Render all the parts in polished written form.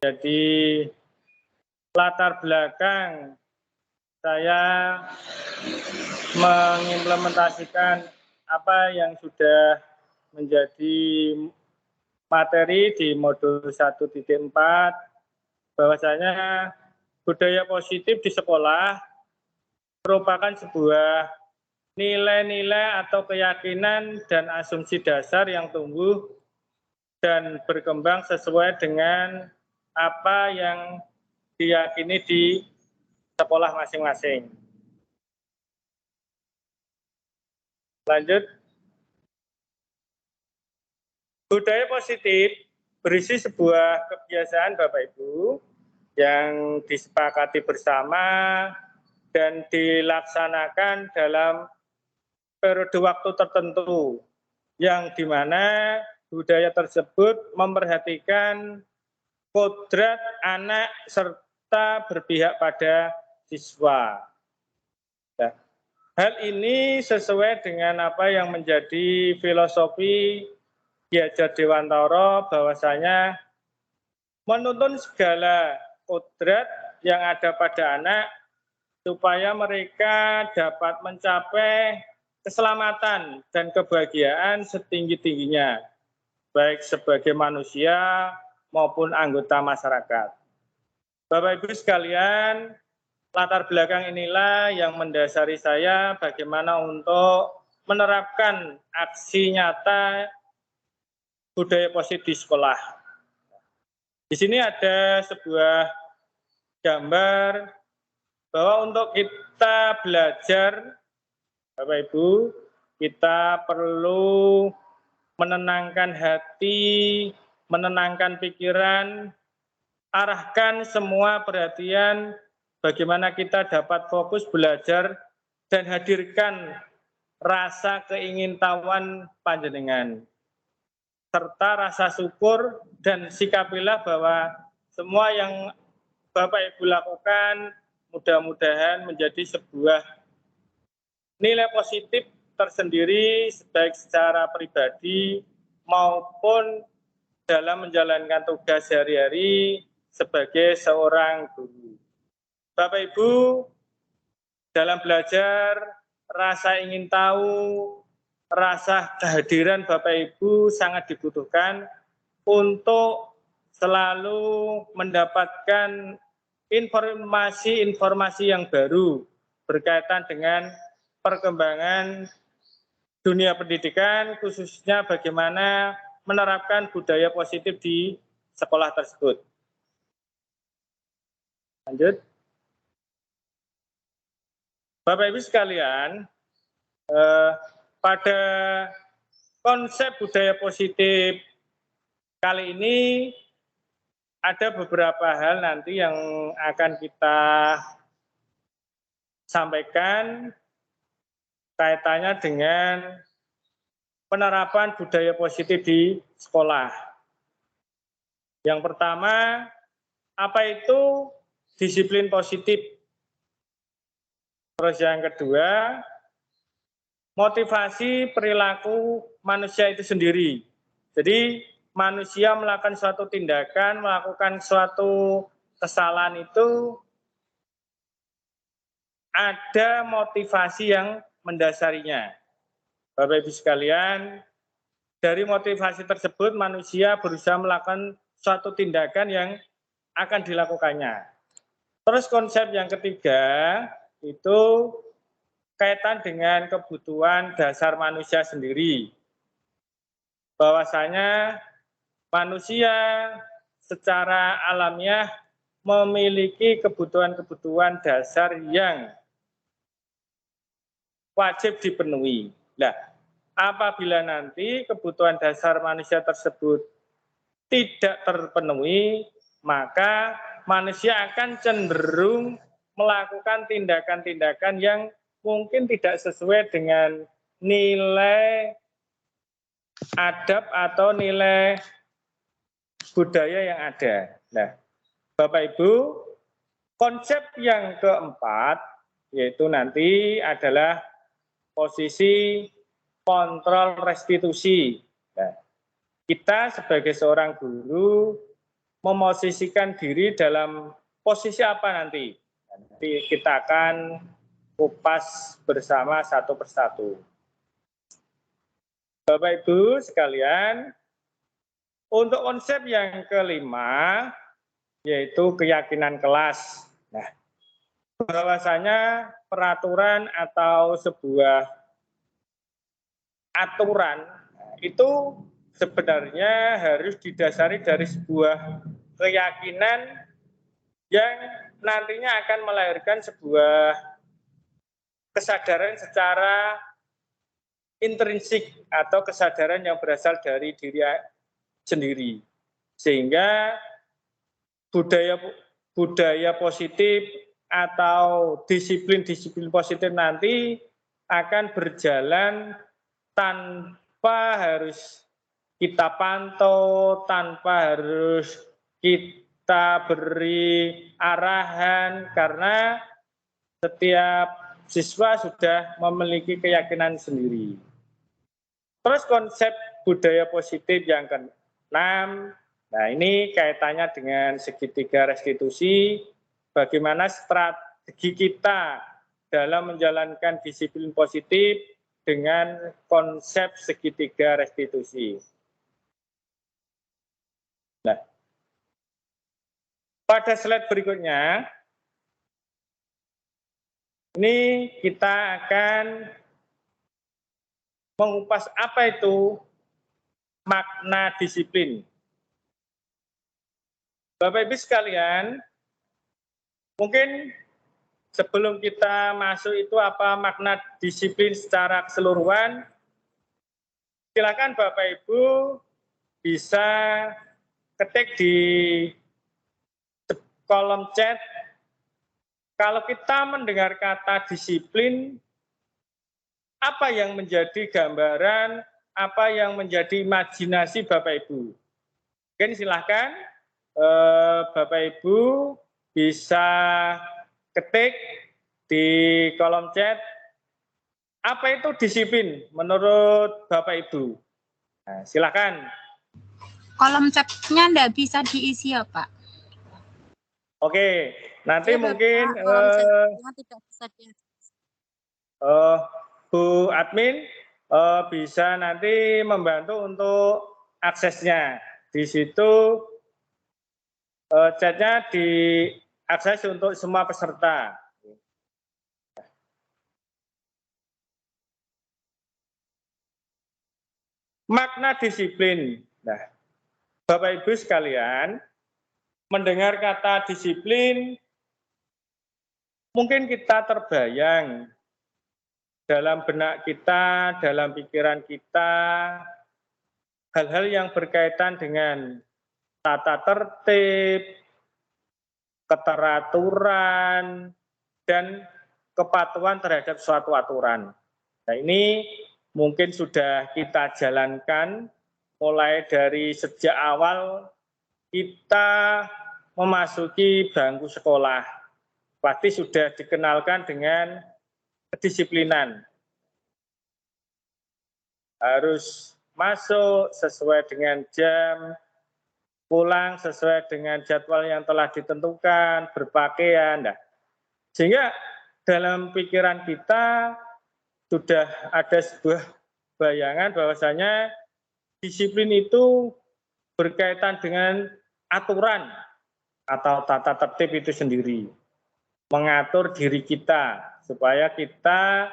Jadi latar belakang saya mengimplementasikan apa yang sudah menjadi materi di modul 1.4, bahwasanya budaya positif di sekolah merupakan sebuah nilai-nilai atau keyakinan dan asumsi dasar yang tumbuh dan berkembang sesuai dengan apa yang diyakini di sekolah masing-masing. Lanjut. Budaya positif berisi sebuah kebiasaan Bapak Ibu yang disepakati bersama dan dilaksanakan dalam periode waktu tertentu, yang dimana budaya tersebut memperhatikan kodrat anak serta berpihak pada siswa. Nah, hal ini sesuai dengan apa yang menjadi filosofi Ki Hajar Dewantara, bahwasanya menuntun segala kodrat yang ada pada anak supaya mereka dapat mencapai keselamatan dan kebahagiaan setinggi-tingginya, baik sebagai manusia maupun anggota masyarakat. Bapak Ibu sekalian, latar belakang inilah yang mendasari saya bagaimana untuk menerapkan aksi nyata budaya positif di sekolah. Di sini ada sebuah gambar bahwa untuk kita belajar, Bapak Ibu, kita perlu menenangkan hati, menenangkan pikiran, arahkan semua perhatian bagaimana kita dapat fokus belajar dan hadirkan rasa keingintahuan panjenengan, serta rasa syukur, dan sikapilah bahwa semua yang Bapak Ibu lakukan mudah-mudahan menjadi sebuah nilai positif tersendiri baik secara pribadi maupun dalam menjalankan tugas sehari-hari sebagai seorang guru. Bapak Ibu, dalam belajar, rasa ingin tahu, rasa kehadiran Bapak Ibu sangat dibutuhkan untuk selalu mendapatkan informasi-informasi yang baru berkaitan dengan perkembangan dunia pendidikan, khususnya bagaimana menerapkan budaya positif di sekolah tersebut. Lanjut. Bapak Ibu sekalian, pada konsep budaya positif kali ini ada beberapa hal nanti yang akan kita sampaikan kaitannya dengan penerapan budaya positif di sekolah. Yang pertama, apa itu disiplin positif? Terus yang kedua, motivasi perilaku manusia itu sendiri. Jadi manusia melakukan suatu tindakan, melakukan suatu kesalahan itu ada motivasi yang mendasarinya. Bapak Ibu sekalian, dari motivasi tersebut manusia berusaha melakukan suatu tindakan yang akan dilakukannya. Terus konsep yang ketiga itu kaitan dengan kebutuhan dasar manusia sendiri. Bahwasanya manusia secara alamiah memiliki kebutuhan-kebutuhan dasar yang wajib dipenuhi. Nah, apabila nanti kebutuhan dasar manusia tersebut tidak terpenuhi, maka manusia akan cenderung melakukan tindakan-tindakan yang mungkin tidak sesuai dengan nilai adab atau nilai budaya yang ada. Nah, Bapak Ibu, konsep yang keempat yaitu nanti adalah posisi kontrol restitusi. Nah, kita sebagai seorang guru memosisikan diri dalam posisi apa nanti. Nanti kita akan kupas bersama satu persatu. Bapak Ibu sekalian, untuk konsep yang kelima, yaitu keyakinan kelas. Nah, bahwasanya peraturan atau sebuah aturan itu sebenarnya harus didasari dari sebuah keyakinan yang nantinya akan melahirkan sebuah kesadaran secara intrinsik atau kesadaran yang berasal dari diri sendiri. Sehingga budaya positif atau disiplin-disiplin positif nanti akan berjalan tanpa harus kita pantau, tanpa harus kita beri arahan, karena setiap siswa sudah memiliki keyakinan sendiri. Terus konsep budaya positif yang keenam, nah ini kaitannya dengan segitiga restitusi, bagaimana strategi kita dalam menjalankan disiplin positif dengan konsep segitiga restitusi. Nah, pada slide berikutnya, ini kita akan mengupas apa itu makna disiplin. Bapak Ibu sekalian, mungkin sebelum kita masuk itu apa makna disiplin secara keseluruhan, silakan Bapak Ibu bisa ketik di kolom chat. Kalau kita mendengar kata disiplin, apa yang menjadi gambaran, apa yang menjadi imajinasi Bapak Ibu? Mungkin silahkan Bapak Ibu bisa ketik di kolom chat, apa itu disiplin menurut Bapak Ibu? Nah, silakan. Kolom chatnya enggak bisa diisi ya Pak? Oke, nanti ya, mungkin tidak bisa diisi. Bu Admin bisa nanti membantu untuk aksesnya. Di situ chatnya diakses untuk semua peserta. Makna disiplin. Nah, Bapak Ibu sekalian, mendengar kata disiplin, mungkin kita terbayang dalam benak kita, dalam pikiran kita, hal-hal yang berkaitan dengan tata tertib, keteraturan, dan kepatuhan terhadap suatu aturan. Nah, ini mungkin sudah kita jalankan mulai dari sejak awal kita memasuki bangku sekolah. Pasti sudah dikenalkan dengan kedisiplinan. Harus masuk sesuai dengan jam, pulang sesuai dengan jadwal yang telah ditentukan, berpakaian. Nah, sehingga dalam pikiran kita sudah ada sebuah bayangan bahwasanya disiplin itu berkaitan dengan aturan atau tata tertib itu sendiri. Mengatur diri kita supaya kita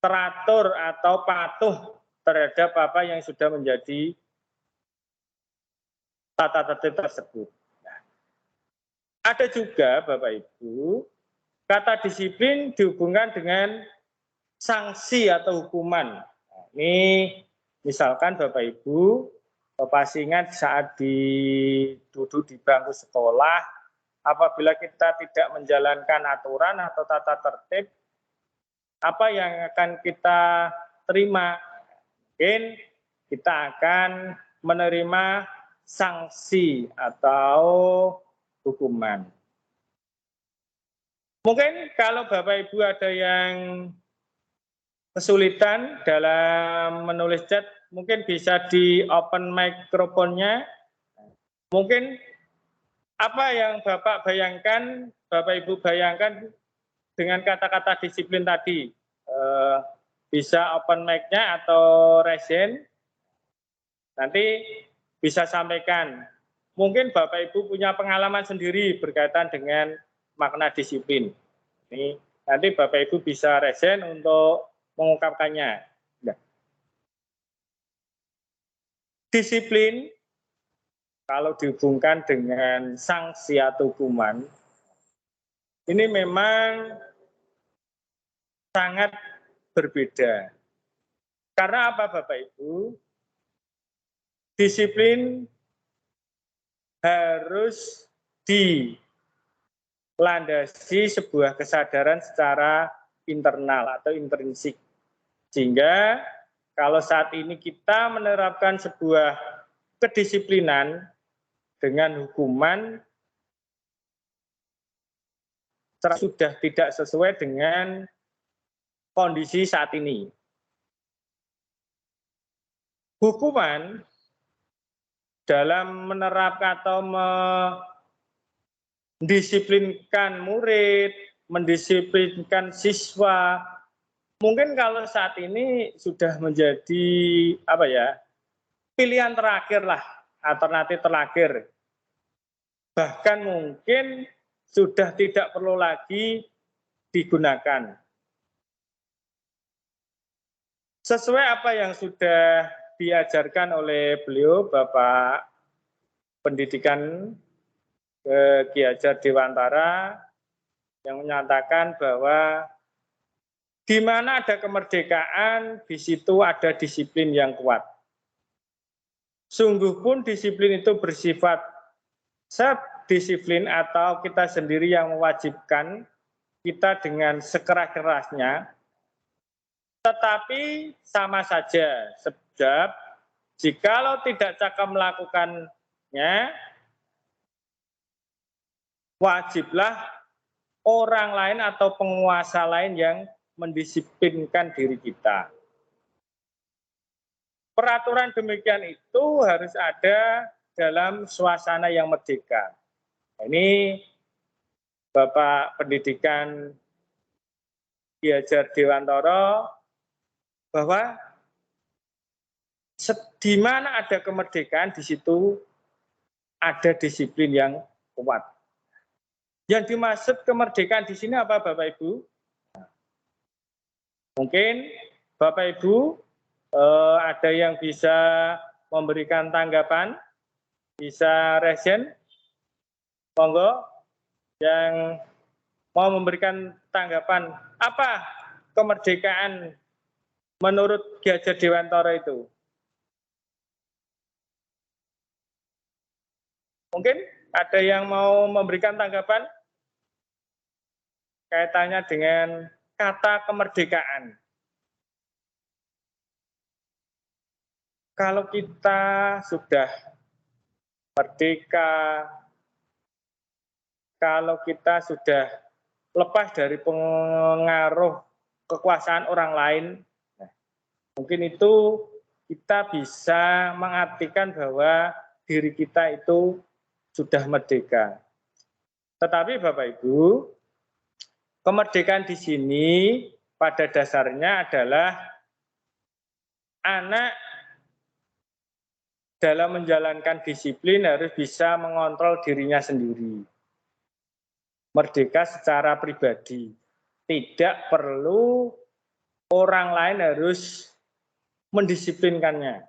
teratur atau patuh terhadap apa yang sudah menjadi tata tertib tersebut. Nah, ada juga Bapak Ibu, kata disiplin dihubungkan dengan sanksi atau hukuman. Nah, ini misalkan Bapak Ibu pasti ingat saat duduk di bangku sekolah, apabila kita tidak menjalankan aturan atau tata tertib, apa yang akan kita terima? Mungkin kita akan menerima sanksi atau hukuman. Mungkin kalau Bapak Ibu ada yang kesulitan dalam menulis chat, mungkin bisa di open mikrofonnya. Mungkin apa yang Bapak bayangkan, Bapak Ibu bayangkan dengan kata-kata disiplin tadi, bisa open mic-nya atau raise, nanti bisa sampaikan. Mungkin Bapak Ibu punya pengalaman sendiri berkaitan dengan makna disiplin. Ini nanti Bapak Ibu bisa raise untuk mengungkapkannya. Nah, disiplin kalau dihubungkan dengan sanksi atau hukuman, ini memang sangat berbeda. Karena apa Bapak Ibu? Disiplin harus dilandasi sebuah kesadaran secara internal atau intrinsik. Sehingga kalau saat ini kita menerapkan sebuah kedisiplinan dengan hukuman sudah tidak sesuai dengan kondisi saat ini. Hukuman dalam menerapkan atau mendisiplinkan murid, mendisiplinkan siswa, mungkin kalau saat ini sudah menjadi pilihan terakhir lah, alternatif terakhir. Bahkan mungkin sudah tidak perlu lagi digunakan. Sesuai apa yang sudah diajarkan oleh beliau, Bapak Pendidikan Ki Hajar Dewantara, yang menyatakan bahwa di mana ada kemerdekaan, di situ ada disiplin yang kuat. Sungguh pun disiplin itu bersifat self-disiplin atau kita sendiri yang mewajibkan kita dengan sekeras-kerasnya, tetapi sama saja, sebab jikalau tidak cakap melakukannya, wajiblah orang lain atau penguasa lain yang mendisiplinkan diri kita. Peraturan demikian itu harus ada dalam suasana yang merdeka. Ini Bapak Pendidikan Ki Hajar Dewantara, bahwa di mana ada kemerdekaan, di situ ada disiplin yang kuat. Yang dimaksud kemerdekaan di sini apa Bapak Ibu? Mungkin Bapak Ibu ada yang bisa memberikan tanggapan, bisa resen, monggo yang mau memberikan tanggapan apa kemerdekaan menurut Ki Hajar Dewantara itu. Mungkin ada yang mau memberikan tanggapan kaitannya dengan kata kemerdekaan. Kalau kita sudah merdeka, kalau kita sudah lepas dari pengaruh kekuasaan orang lain, mungkin itu kita bisa mengartikan bahwa diri kita itu sudah merdeka. Tetapi Bapak Ibu, kemerdekaan di sini pada dasarnya adalah anak dalam menjalankan disiplin harus bisa mengontrol dirinya sendiri. Merdeka secara pribadi. Tidak perlu orang lain harus mendisiplinkannya.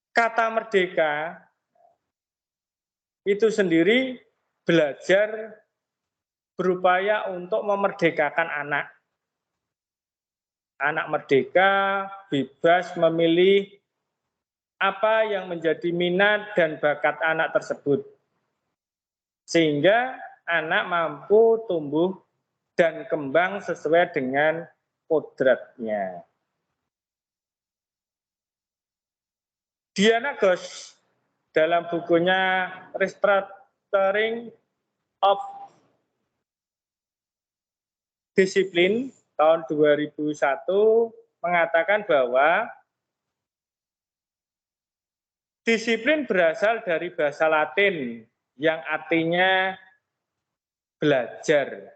Kata merdeka itu sendiri belajar berupaya untuk memerdekakan anak. Anak merdeka bebas memilih apa yang menjadi minat dan bakat anak tersebut. Sehingga anak mampu tumbuh dan kembang sesuai dengan kodratnya. Diana Goss dalam bukunya Restructuring of Discipline tahun 2001 mengatakan bahwa Disiplin berasal dari bahasa Latin yang artinya belajar.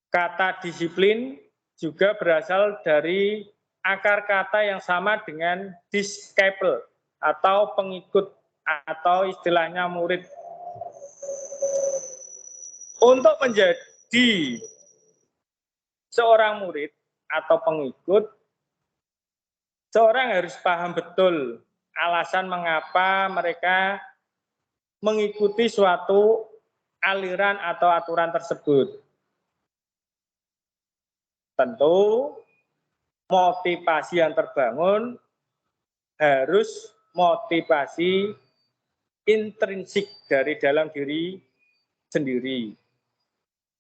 Kata disiplin juga berasal dari akar kata yang sama dengan disciple atau pengikut atau istilahnya murid. Untuk menjadi seorang murid atau pengikut, seorang harus paham betul alasan mengapa mereka mengikuti suatu aliran atau aturan tersebut. Tentu motivasi yang terbangun harus motivasi intrinsik dari dalam diri sendiri,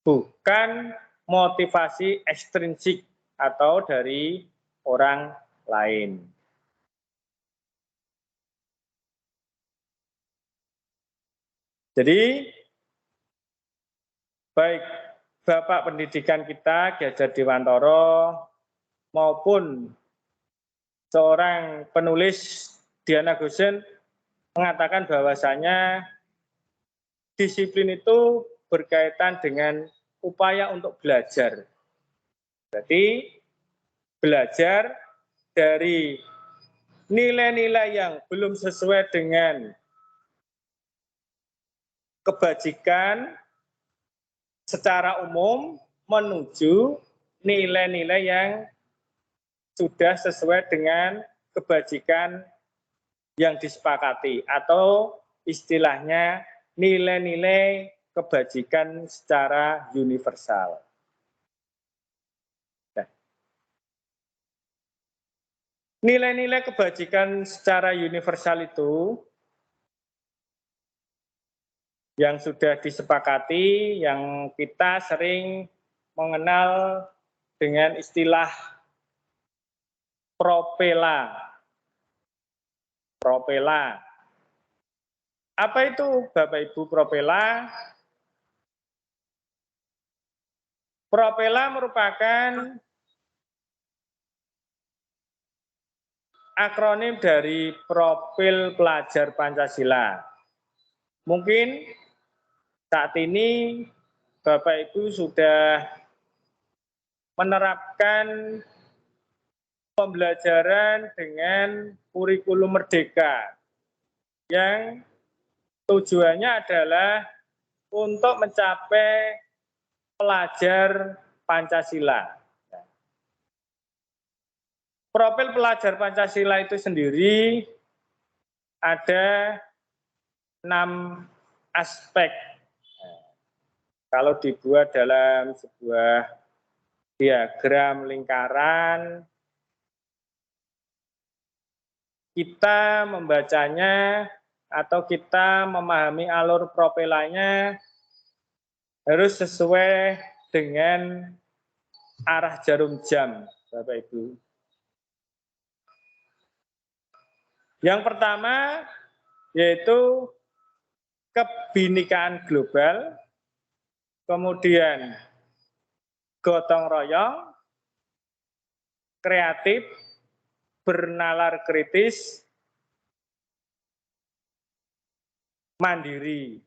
bukan motivasi ekstrinsik atau dari orang lain. Jadi, baik Bapak Pendidikan kita, Ki Hajar Dewantara, maupun seorang penulis Diana Gosen mengatakan bahwasanya disiplin itu berkaitan dengan upaya untuk belajar. Berarti belajar dari nilai-nilai yang belum sesuai dengan kebajikan secara umum menuju nilai-nilai yang sudah sesuai dengan kebajikan yang disepakati atau istilahnya nilai-nilai kebajikan secara universal. Nilai-nilai kebajikan secara universal itu yang sudah disepakati, yang kita sering mengenal dengan istilah propela. Propela. Apa itu Bapak Ibu propela? Propela merupakan akronim dari Profil Pelajar Pancasila. Mungkin saat ini Bapak Ibu sudah menerapkan pembelajaran dengan kurikulum merdeka yang tujuannya adalah untuk mencapai pelajar Pancasila. Profil pelajar Pancasila itu sendiri ada 6 aspek. Kalau dibuat dalam sebuah diagram lingkaran, kita membacanya atau kita memahami alur propelanya harus sesuai dengan arah jarum jam, Bapak Ibu. Yang pertama yaitu kebinekaan global, kemudian gotong royong, kreatif, bernalar kritis, mandiri.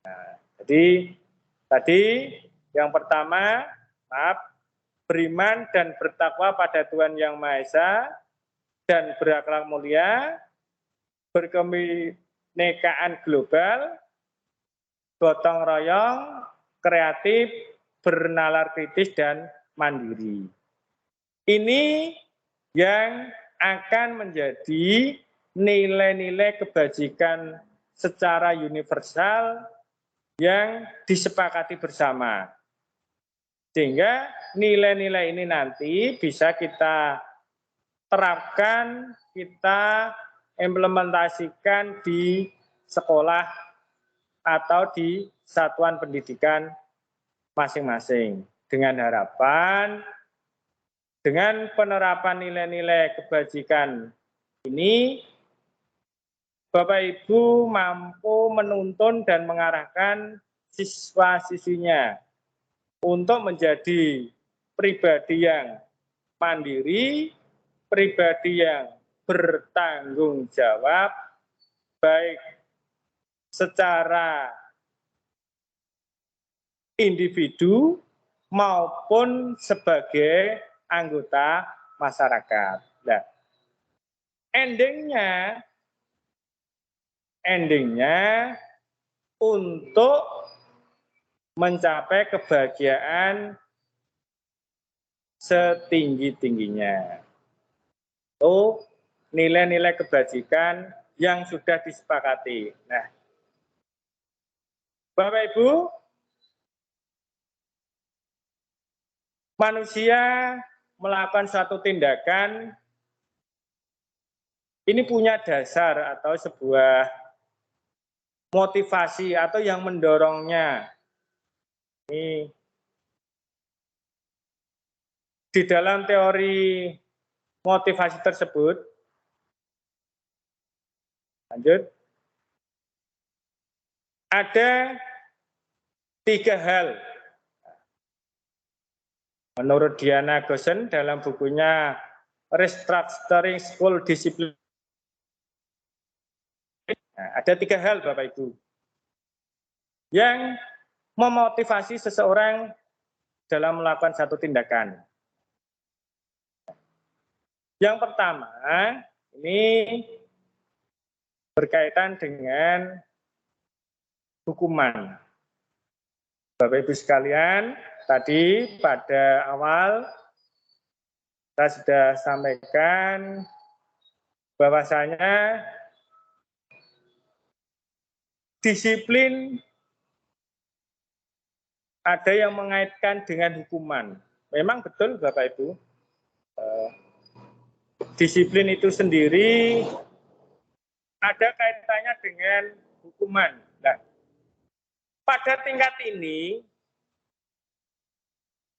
Nah, jadi tadi yang pertama, beriman dan bertakwa pada Tuhan Yang Maha Esa dan berakhlak mulia, berkebinekaan global, gotong royong, kreatif, bernalar kritis, dan mandiri. Ini yang akan menjadi nilai-nilai kebajikan secara universal yang disepakati bersama. Sehingga nilai-nilai ini nanti bisa kita terapkan, kita implementasikan di sekolah atau di satuan pendidikan masing-masing. Dengan harapan, dengan penerapan nilai-nilai kebajikan ini, Bapak Ibu mampu menuntun dan mengarahkan siswa-siswinya untuk menjadi pribadi yang mandiri, pribadi yang bertanggung jawab baik secara individu maupun sebagai anggota masyarakat. Nah, endingnya untuk mencapai kebahagiaan setinggi-tingginya. Itu nilai-nilai kebajikan yang sudah disepakati. Nah, Bapak Ibu, manusia melakukan suatu tindakan ini punya dasar atau sebuah motivasi atau yang mendorongnya. Ini di dalam teori motivasi tersebut, lanjut, ada 3 hal. Menurut Diana Gosen dalam bukunya Restructuring School Discipline, ada 3 hal Bapak Ibu yang memotivasi seseorang dalam melakukan satu tindakan. Yang pertama, ini berkaitan dengan hukuman. Bapak Ibu sekalian, tadi pada awal saya sudah sampaikan bahwasanya disiplin ada yang mengaitkan dengan hukuman. Memang betul Bapak Ibu, disiplin itu sendiri ada kaitannya dengan hukuman. Nah, pada tingkat ini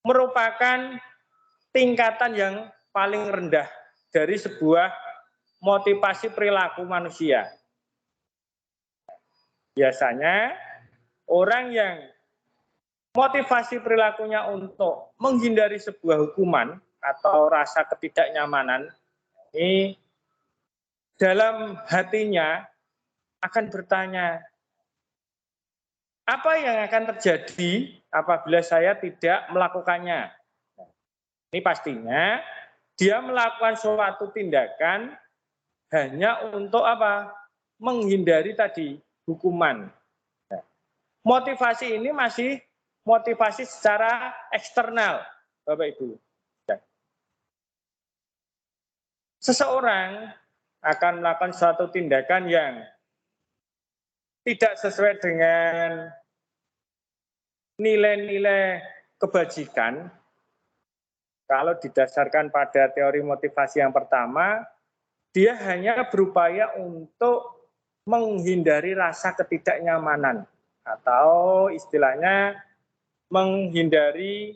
merupakan tingkatan yang paling rendah dari sebuah motivasi perilaku manusia. Biasanya orang yang motivasi perilakunya untuk menghindari sebuah hukuman atau rasa ketidaknyamanan, ini dalam hatinya akan bertanya, apa yang akan terjadi apabila saya tidak melakukannya? Ini pastinya dia melakukan suatu tindakan hanya untuk apa? Menghindari tadi hukuman. Motivasi ini masih motivasi secara eksternal, Bapak Ibu. Seseorang akan melakukan suatu tindakan yang tidak sesuai dengan nilai-nilai kebajikan. Kalau didasarkan pada teori motivasi yang pertama, dia hanya berupaya untuk menghindari rasa ketidaknyamanan atau istilahnya menghindari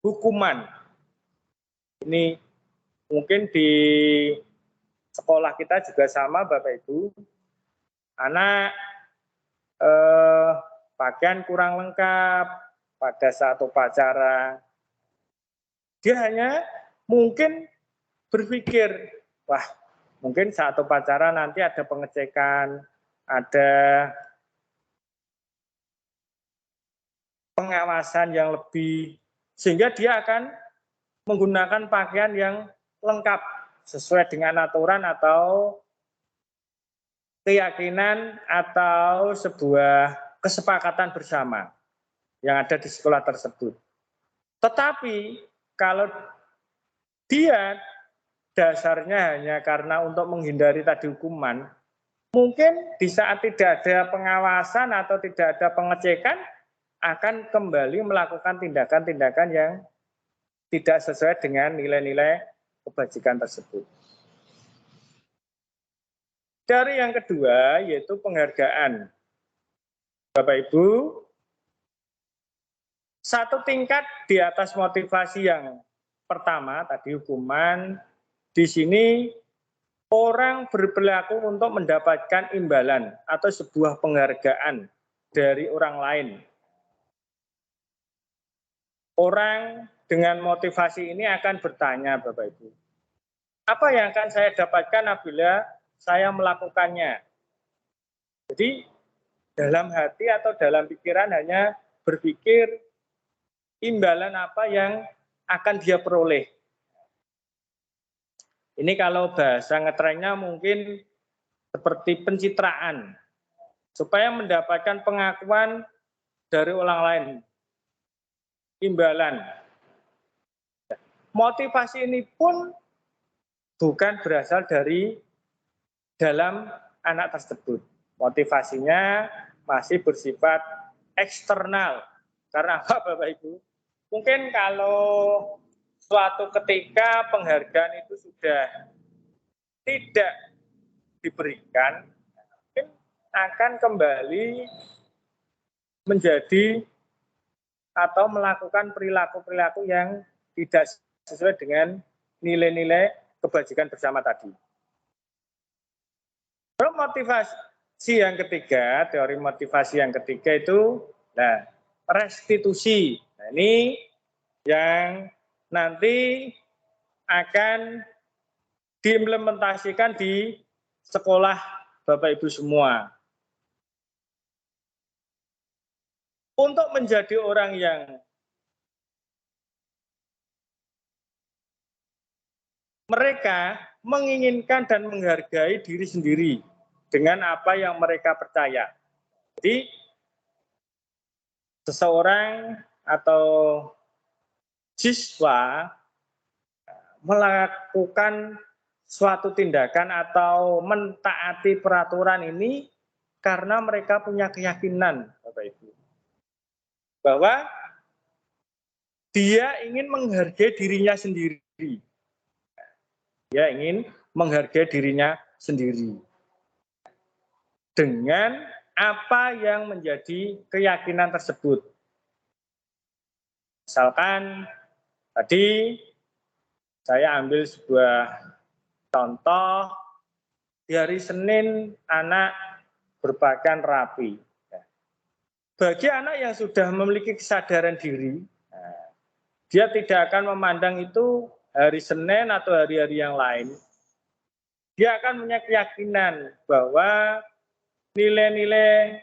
hukuman. Ini mungkin di sekolah kita juga sama Bapak Ibu. Anak pakaian kurang lengkap pada saat upacara. Dia hanya mungkin berpikir, wah mungkin saat upacara nanti ada pengecekan, ada pengawasan yang lebih, sehingga dia akan menggunakan pakaian yang lengkap sesuai dengan aturan atau keyakinan atau sebuah kesepakatan bersama yang ada di sekolah tersebut. Tetapi kalau dia dasarnya hanya karena untuk menghindari tadi hukuman, mungkin di saat tidak ada pengawasan atau tidak ada pengecekan, akan kembali melakukan tindakan-tindakan yang tidak sesuai dengan nilai-nilai kebajikan tersebut. Dari yang kedua, yaitu penghargaan. Bapak Ibu, satu tingkat di atas motivasi yang pertama, tadi hukuman, di sini orang berperilaku untuk mendapatkan imbalan atau sebuah penghargaan dari orang lain. Orang dengan motivasi ini akan bertanya, Bapak Ibu, apa yang akan saya dapatkan apabila saya melakukannya. Jadi dalam hati atau dalam pikiran hanya berpikir imbalan apa yang akan dia peroleh. Ini kalau bahasa ngetrennya mungkin seperti pencitraan, supaya mendapatkan pengakuan dari orang lain, imbalan. Motivasi ini pun bukan berasal dari dalam anak tersebut. Motivasinya masih bersifat eksternal. Karena apa Bapak Ibu? Mungkin kalau suatu ketika penghargaan itu sudah tidak diberikan, mungkin akan kembali menjadi atau melakukan perilaku-perilaku yang tidak sesuai dengan nilai-nilai kebajikan bersama tadi. Terus motivasi yang ketiga, teori motivasi yang ketiga itu, restitusi. Nah, ini yang nanti akan diimplementasikan di sekolah Bapak Ibu semua. Untuk menjadi orang yang mereka menginginkan dan menghargai diri sendiri dengan apa yang mereka percaya. Jadi seseorang atau siswa melakukan suatu tindakan atau mentaati peraturan ini karena mereka punya keyakinan, Bapak Ibu, bahwa dia ingin menghargai dirinya sendiri. Dia ingin menghargai dirinya sendiri dengan apa yang menjadi keyakinan tersebut. Misalkan tadi saya ambil sebuah contoh, di hari Senin anak berpakaian rapi. Bagi anak yang sudah memiliki kesadaran diri, dia tidak akan memandang itu hari Senin atau hari-hari yang lain. Dia akan punya keyakinan bahwa nilai-nilai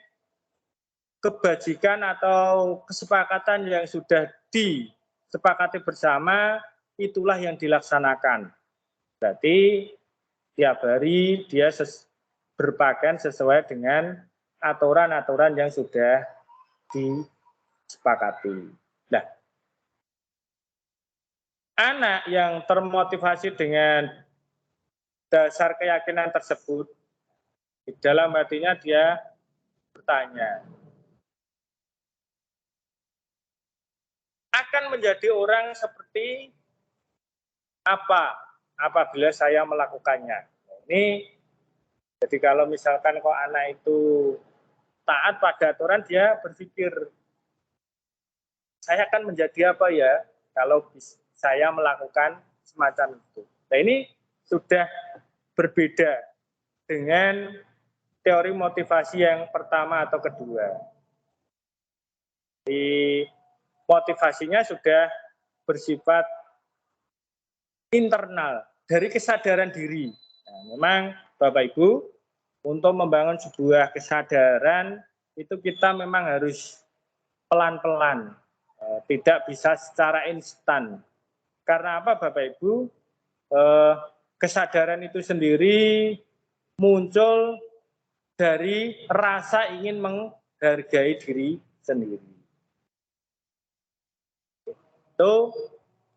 kebajikan atau kesepakatan yang sudah disepakati bersama itulah yang dilaksanakan. Berarti tiap hari dia berpakaian sesuai dengan aturan-aturan yang sudah disepakati. Nah, anak yang termotivasi dengan dasar keyakinan tersebut, di dalam hatinya dia bertanya, akan menjadi orang seperti apa apabila saya melakukannya. Ini jadi kalau misalkan kok anak itu taat pada aturan, dia berpikir, saya akan menjadi apa ya kalau saya melakukan semacam itu. Nah, ini sudah berbeda dengan teori motivasi yang pertama atau kedua. Di motivasinya sudah bersifat internal, dari kesadaran diri. Nah, memang Bapak Ibu, untuk membangun sebuah kesadaran itu kita memang harus pelan-pelan, tidak bisa secara instan. Karena apa Bapak Ibu? Kesadaran itu sendiri muncul dari rasa ingin menghargai diri sendiri. Itu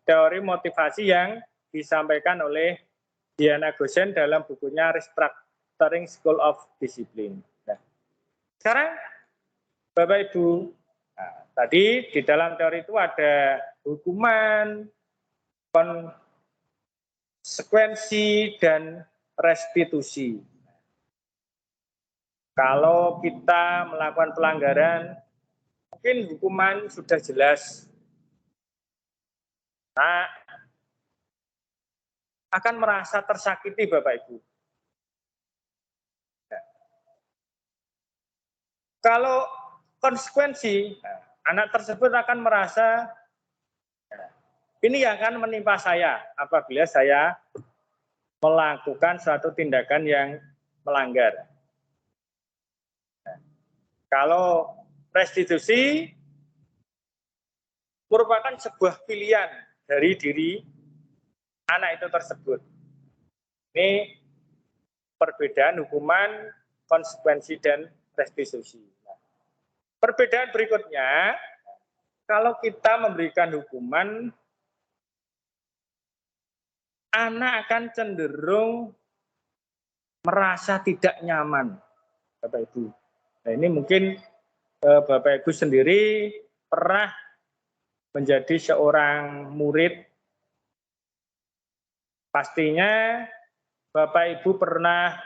teori motivasi yang disampaikan oleh Diana Gosen dalam bukunya Restructuring School of Discipline. Nah, sekarang Bapak Ibu, tadi di dalam teori itu ada hukuman, konsekuensi, dan restitusi. Kalau kita melakukan pelanggaran, mungkin hukuman sudah jelas. Nah, akan merasa tersakiti Bapak Ibu. Nah, kalau konsekuensi, anak tersebut akan merasa ini yang akan menimpa saya apabila saya melakukan suatu tindakan yang melanggar. Nah, kalau restitusi merupakan sebuah pilihan dari diri anak itu tersebut. Ini perbedaan hukuman, konsekuensi, dan restitusi. Nah, perbedaan berikutnya, kalau kita memberikan hukuman, anak akan cenderung merasa tidak nyaman, Bapak Ibu. Nah, ini mungkin Bapak Ibu sendiri pernah menjadi seorang murid. Pastinya Bapak Ibu pernah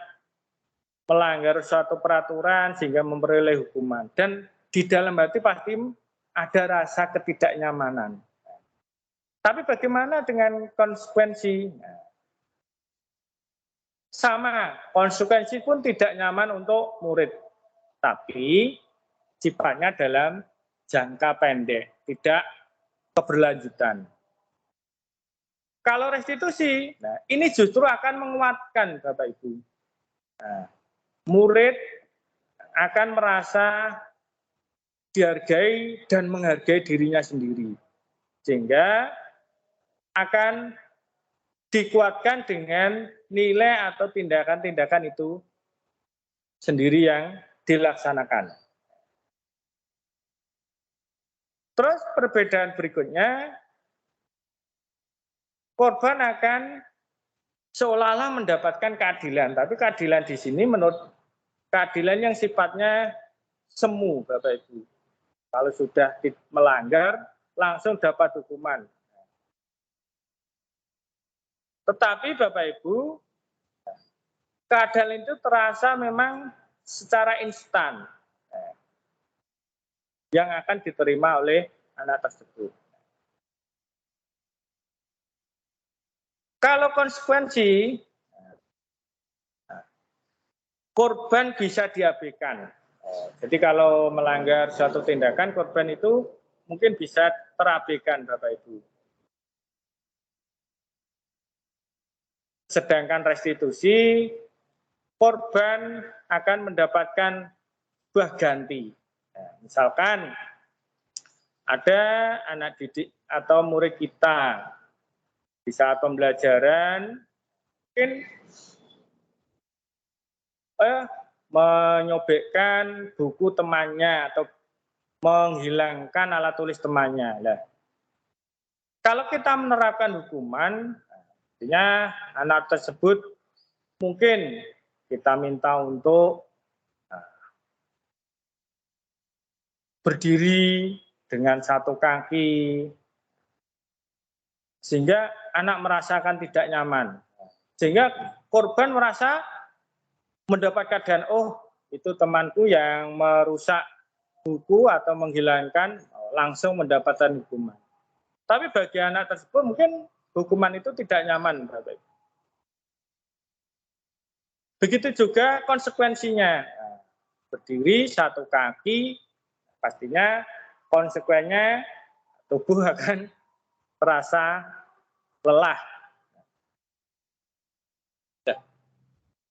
melanggar suatu peraturan sehingga memperoleh hukuman. Dan di dalam hati pasti ada rasa ketidaknyamanan. Tapi bagaimana dengan konsekuensi? Sama, konsekuensi pun tidak nyaman untuk murid. Tapi sifatnya dalam jangka pendek, tidak keberlanjutan. Kalau restitusi, nah ini justru akan menguatkan Bapak Ibu. Nah, murid akan merasa dihargai dan menghargai dirinya sendiri. Sehingga akan dikuatkan dengan nilai atau tindakan-tindakan itu sendiri yang dilaksanakan. Terus perbedaan berikutnya, korban akan seolah-olah mendapatkan keadilan, tapi keadilan di sini menurut keadilan yang sifatnya semu, Bapak Ibu. Kalau sudah melanggar, langsung dapat hukuman. Tetapi Bapak Ibu, keadilan itu terasa memang secara instan yang akan diterima oleh anak tersebut. Kalau konsekuensi, korban bisa diabaikan. Jadi kalau melanggar suatu tindakan, korban itu mungkin bisa terabaikan, Bapak Ibu. Sedangkan restitusi, korban akan mendapatkan buah ganti. Misalkan ada anak didik atau murid kita di saat pembelajaran mungkin menyobekkan buku temannya atau menghilangkan alat tulis temannya. Nah, kalau kita menerapkan hukuman, artinya anak tersebut mungkin kita minta untuk berdiri dengan satu kaki, sehingga anak merasakan tidak nyaman. Sehingga korban merasa mendapat keadaan, oh itu temanku yang merusak buku atau menghilangkan, langsung mendapatkan hukuman. Tapi bagi anak tersebut mungkin hukuman itu tidak nyaman, Bapak Ibu. Begitu juga konsekuensinya. Berdiri satu kaki, pastinya konsekuensinya tubuh akan terasa lelah.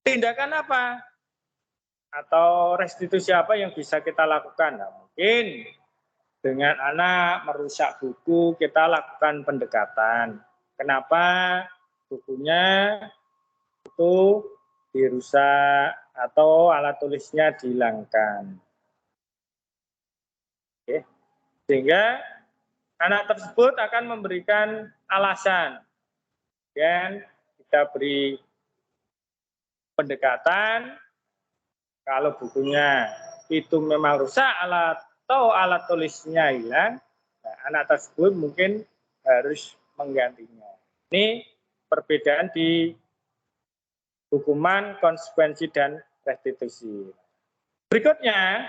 Tindakan apa? Atau restitusi apa yang bisa kita lakukan? Nah, mungkin dengan anak merusak buku, kita lakukan pendekatan. Kenapa bukunya itu dirusak atau alat tulisnya dihilangkan? Oke. Sehingga anak tersebut akan memberikan alasan. Dan kita beri pendekatan, kalau bukunya itu memang rusak atau alat tulisnya hilang, nah, anak tersebut mungkin harus menggantinya. Ini perbedaan di hukuman, konsekuensi, dan restitusi. Berikutnya,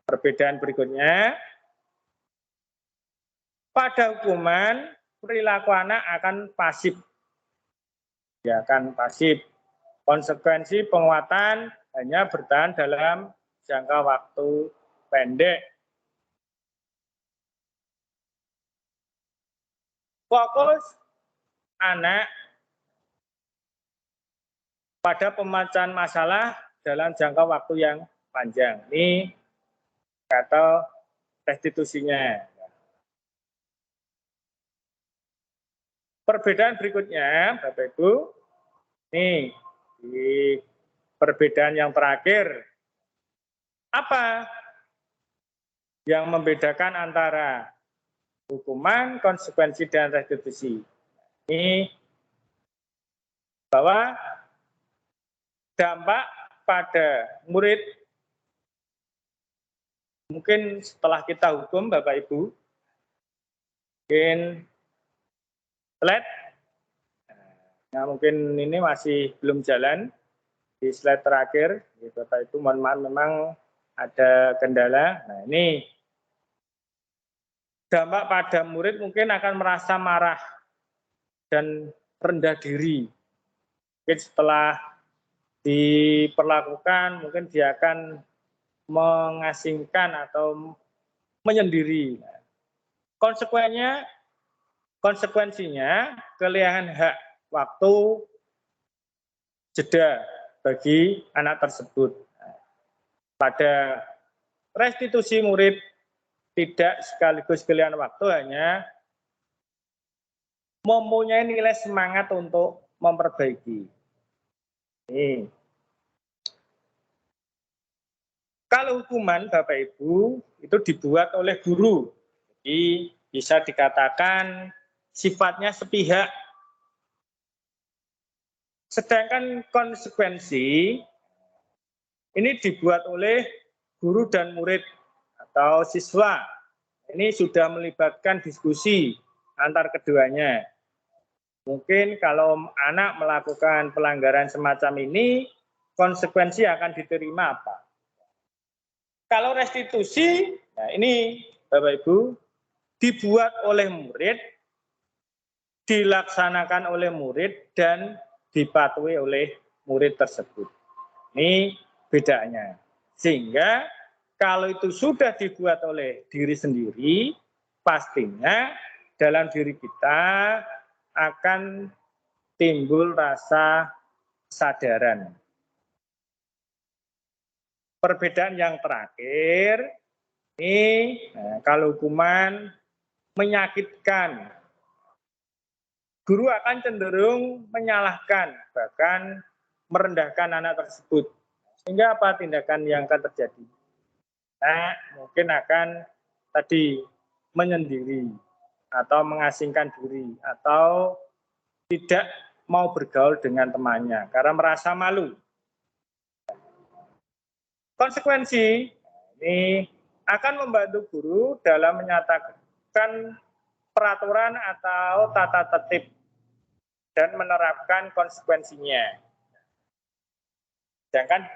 perbedaan berikutnya, pada hukuman perilaku anak akan pasif. Dia akan pasif. Konsekuensi penguatan hanya bertahan dalam jangka waktu pendek. Fokus anak pada pemecahan masalah dalam jangka waktu yang panjang. Ini kata restitusinya. Perbedaan berikutnya, Bapak Ibu, nih di perbedaan yang terakhir, apa yang membedakan antara hukuman, konsekuensi, dan restitusi? Ini bahwa dampak pada murid, mungkin setelah kita hukum Bapak Ibu, mungkin slide, nah mungkin ini masih belum jalan, di slide terakhir, Bapak Ibu mohon maaf memang ada kendala. Nah ini dampak pada murid mungkin akan merasa marah dan rendah diri. Mungkin setelah diperlakukan mungkin dia akan mengasingkan atau menyendiri. Konsekuensinya kehilangan hak waktu jeda bagi anak tersebut. Pada restitusi murid tidak sekaligus kehilangan waktu, hanya mempunyai nilai semangat untuk memperbaiki. Ini. Kalau hukuman Bapak Ibu itu dibuat oleh guru, jadi bisa dikatakan sifatnya sepihak. Sedangkan konsekuensi ini dibuat oleh guru dan murid atau siswa. Ini sudah melibatkan diskusi antar keduanya. Mungkin kalau anak melakukan pelanggaran semacam ini, konsekuensi akan diterima apa? Kalau restitusi, nah ini Bapak Ibu, dibuat oleh murid, dilaksanakan oleh murid, dan dipatuhi oleh murid tersebut. Ini bedanya. Sehingga kalau itu sudah dibuat oleh diri sendiri, pastinya dalam diri kita akan timbul rasa kesadaran. Perbedaan yang terakhir, ini kalau hukuman menyakitkan, guru akan cenderung menyalahkan, bahkan merendahkan anak tersebut. Sehingga apa tindakan yang akan terjadi? Nah, mungkin akan tadi menyendiri, atau mengasingkan diri, atau tidak mau bergaul dengan temannya, karena merasa malu. Konsekuensi ini akan membantu guru dalam menyatakan peraturan atau tata tertib dan menerapkan konsekuensinya. Sedangkan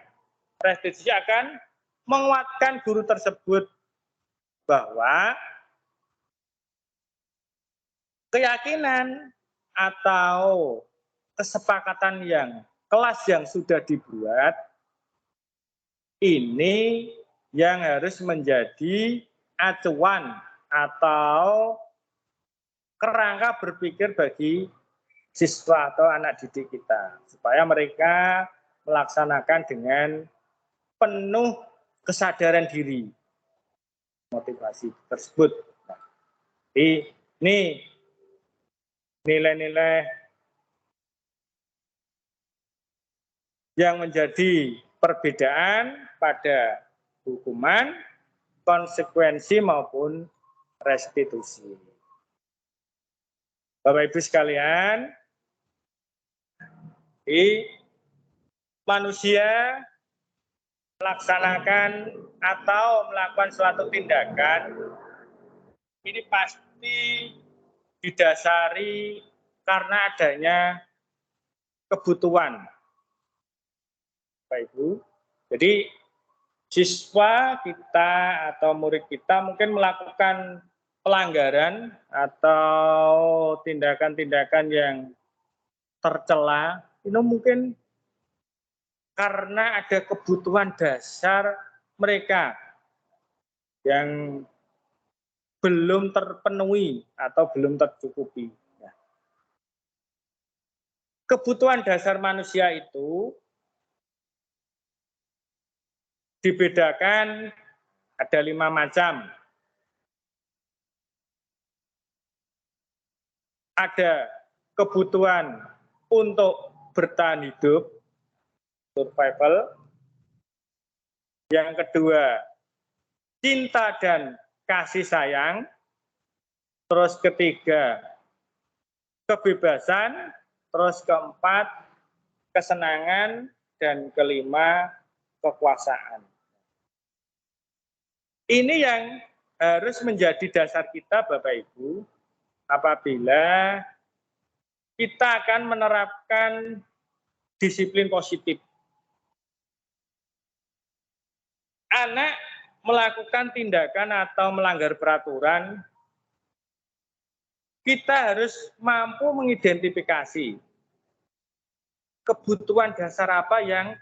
restitusi akan menguatkan guru tersebut bahwa keyakinan atau kesepakatan kelas yang sudah dibuat ini yang harus menjadi acuan atau kerangka berpikir bagi siswa atau anak didik kita, supaya mereka melaksanakan dengan penuh kesadaran diri motivasi tersebut. Jadi ini nilai-nilai yang menjadi perbedaan pada hukuman, konsekuensi maupun restitusi. Bapak Ibu sekalian, manusia melaksanakan atau melakukan suatu tindakan ini pasti didasari karena adanya kebutuhan. Bapak Ibu, jadi siswa kita atau murid kita mungkin melakukan pelanggaran atau tindakan-tindakan yang tercela, itu mungkin karena ada kebutuhan dasar mereka yang belum terpenuhi atau belum tercukupi. Kebutuhan dasar manusia itu dibedakan ada 5 macam. Ada kebutuhan untuk bertahan hidup, survival. Yang kedua, cinta dan kasih sayang. Terus ketiga, kebebasan. Terus keempat, kesenangan. Dan kelima, kekuasaan. Ini yang harus menjadi dasar kita, Bapak Ibu, apabila kita akan menerapkan disiplin positif. Anak melakukan tindakan atau melanggar peraturan, kita harus mampu mengidentifikasi kebutuhan dasar apa yang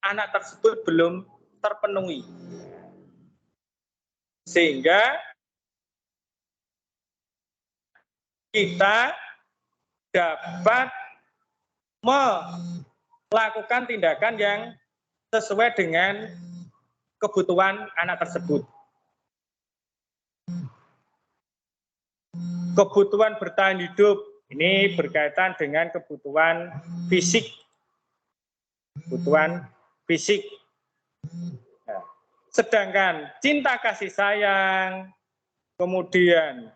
anak tersebut belum terpenuhi. Sehingga kita dapat melakukan tindakan yang sesuai dengan kebutuhan anak tersebut. Kebutuhan bertahan hidup ini berkaitan dengan kebutuhan fisik. Kebutuhan fisik. Nah, sedangkan cinta kasih sayang, kemudian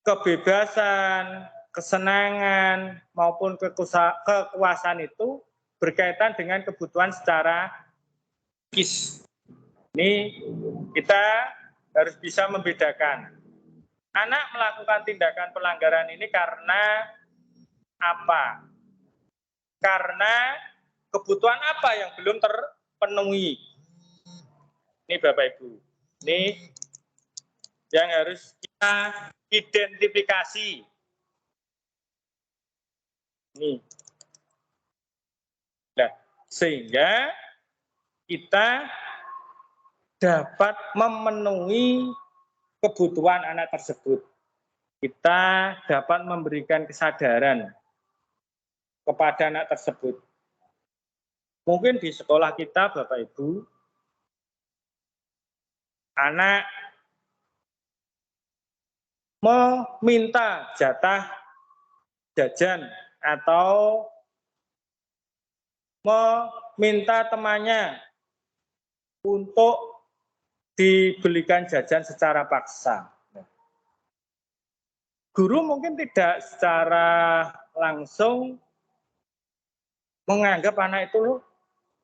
kebebasan, kesenangan, maupun kekuasaan itu berkaitan dengan kebutuhan secara psikis. Ini kita harus bisa membedakan. Anak melakukan tindakan pelanggaran ini karena apa? Karena kebutuhan apa yang belum terpenuhi. Ini Bapak Ibu, ini yang harus kita identifikasi. Nih. Nah, sehingga kita dapat memenuhi kebutuhan anak tersebut. Kita dapat memberikan kesadaran kepada anak tersebut. Mungkin di sekolah kita, Bapak Ibu, anak meminta jatah jajan atau meminta temannya untuk dibelikan jajan secara paksa. Guru mungkin tidak secara langsung menganggap anak itu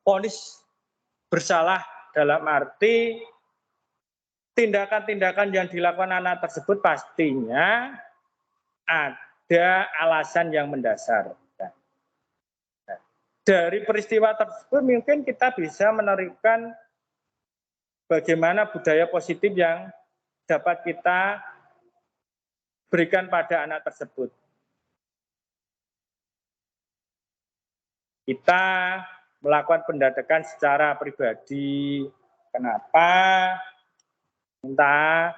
vonis bersalah, dalam arti tindakan-tindakan yang dilakukan anak tersebut pastinya ada alasan yang mendasar. Dari peristiwa tersebut mungkin kita bisa menerapkan bagaimana budaya positif yang dapat kita berikan pada anak tersebut. Kita melakukan pendidikan secara pribadi. Kenapa minta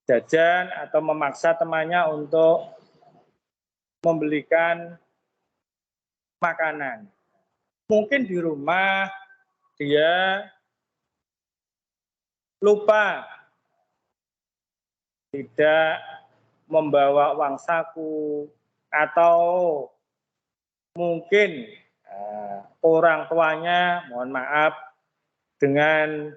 jajan atau memaksa temannya untuk membelikan makanan? Mungkin di rumah dia lupa tidak membawa uang saku, atau mungkin orang tuanya, mohon maaf, dengan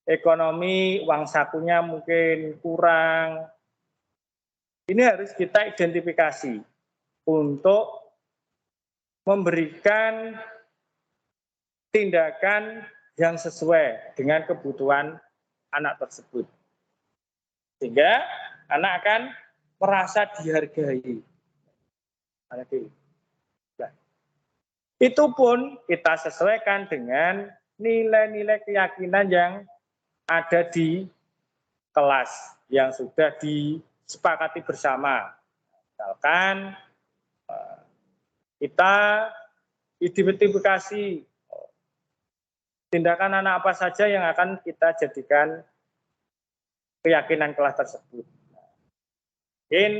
ekonomi uang sakunya mungkin kurang. Ini harus kita identifikasi untuk memberikan tindakan yang sesuai dengan kebutuhan anak tersebut. Sehingga anak akan merasa dihargai. Nah, itu pun kita sesuaikan dengan nilai-nilai keyakinan yang ada di kelas yang sudah disepakati bersama. Misalkan kita identifikasi tindakan anak apa saja yang akan kita jadikan keyakinan kelas tersebut. Mungkin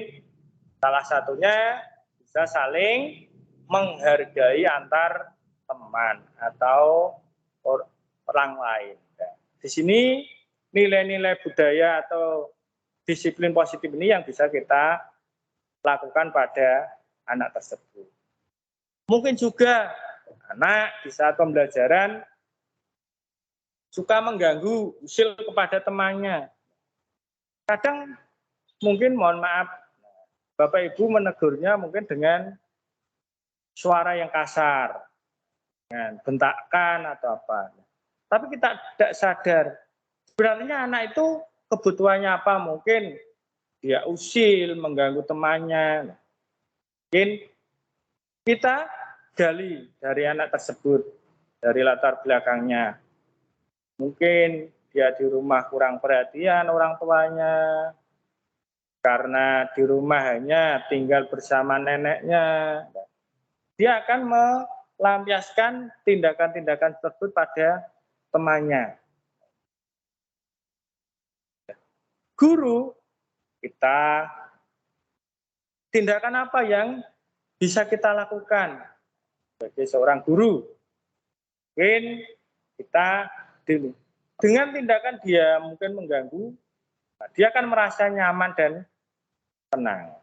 salah satunya bisa saling menghargai antar teman atau orang lain. Nah, di sini nilai-nilai budaya atau disiplin positif ini yang bisa kita lakukan pada anak tersebut. Mungkin juga anak di saat pembelajaran suka mengganggu, usil kepada temannya. Kadang mungkin mohon maaf, Bapak Ibu menegurnya mungkin dengan suara yang kasar, dengan bentakan atau apa. Tapi kita tidak sadar, sebenarnya anak itu kebutuhannya apa? Mungkin dia usil, mengganggu temannya. Mungkin kita gali dari anak tersebut, dari latar belakangnya. Mungkin dia di rumah kurang perhatian orang tuanya, karena di rumah hanya tinggal bersama neneknya. Dia akan melampiaskan tindakan-tindakan tersebut pada temannya. Guru, kita tindakan apa yang bisa kita lakukan sebagai seorang guru? Mungkin kita dengan tindakan dia mungkin mengganggu, dia akan merasa nyaman dan tenang.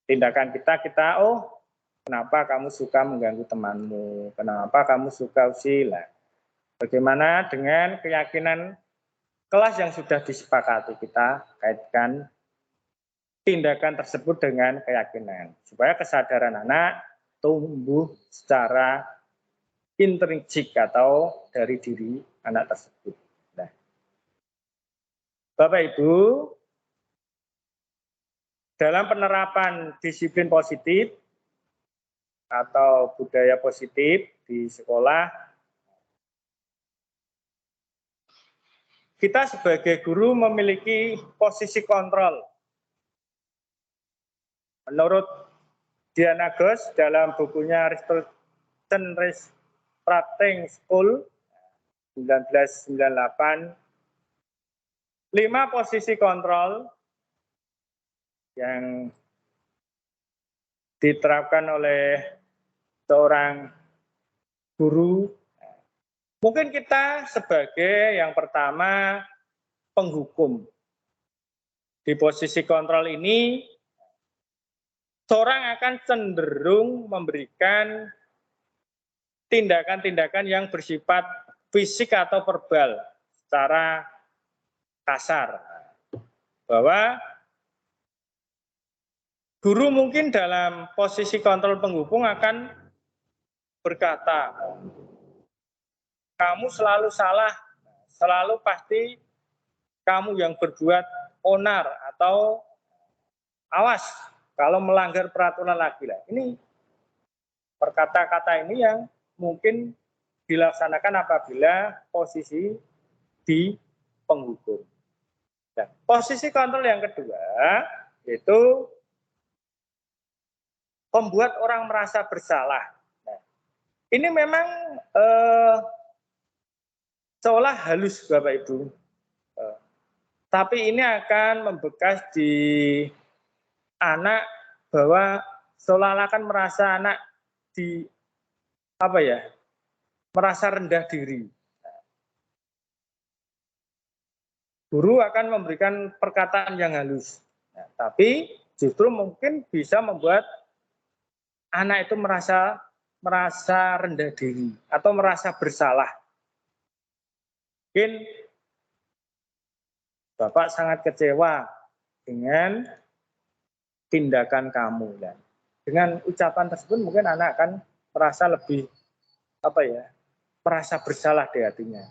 Tindakan kita, oh kenapa kamu suka mengganggu temanmu? Kenapa kamu suka usil? Bagaimana dengan keyakinan kelas yang sudah disepakati, kita kaitkan tindakan tersebut dengan keyakinan. Supaya kesadaran anak tumbuh secara intrinsik atau dari diri anak tersebut. Nah, Bapak Ibu, dalam penerapan disiplin positif atau budaya positif di sekolah, kita sebagai guru memiliki posisi kontrol. Menurut Diana Ghosh dalam bukunya Restructuring School 1998, 5 posisi kontrol yang diterapkan oleh seorang guru. Mungkin kita sebagai yang pertama penghukum. Di posisi kontrol ini, seorang akan cenderung memberikan tindakan-tindakan yang bersifat fisik atau verbal secara kasar. Bahwa guru mungkin dalam posisi kontrol penghukum akan berkata, kamu selalu salah, selalu pasti kamu yang berbuat onar atau awas kalau melanggar peraturan lagi lah. Ini perkata-kata ini yang mungkin dilaksanakan apabila posisi di penghukum. Nah, posisi kontrol yang kedua itu membuat orang merasa bersalah. Nah, ini memang seolah halus Bapak Ibu, tapi ini akan membekas di anak bahwa seolah-olah akan merasa anak merasa rendah diri. Guru akan memberikan perkataan yang halus, tapi justru mungkin bisa membuat anak itu merasa rendah diri atau merasa bersalah. Mungkin Bapak sangat kecewa dengan tindakan kamu. Dan dengan ucapan tersebut mungkin anak akan merasa lebih merasa bersalah di hatinya.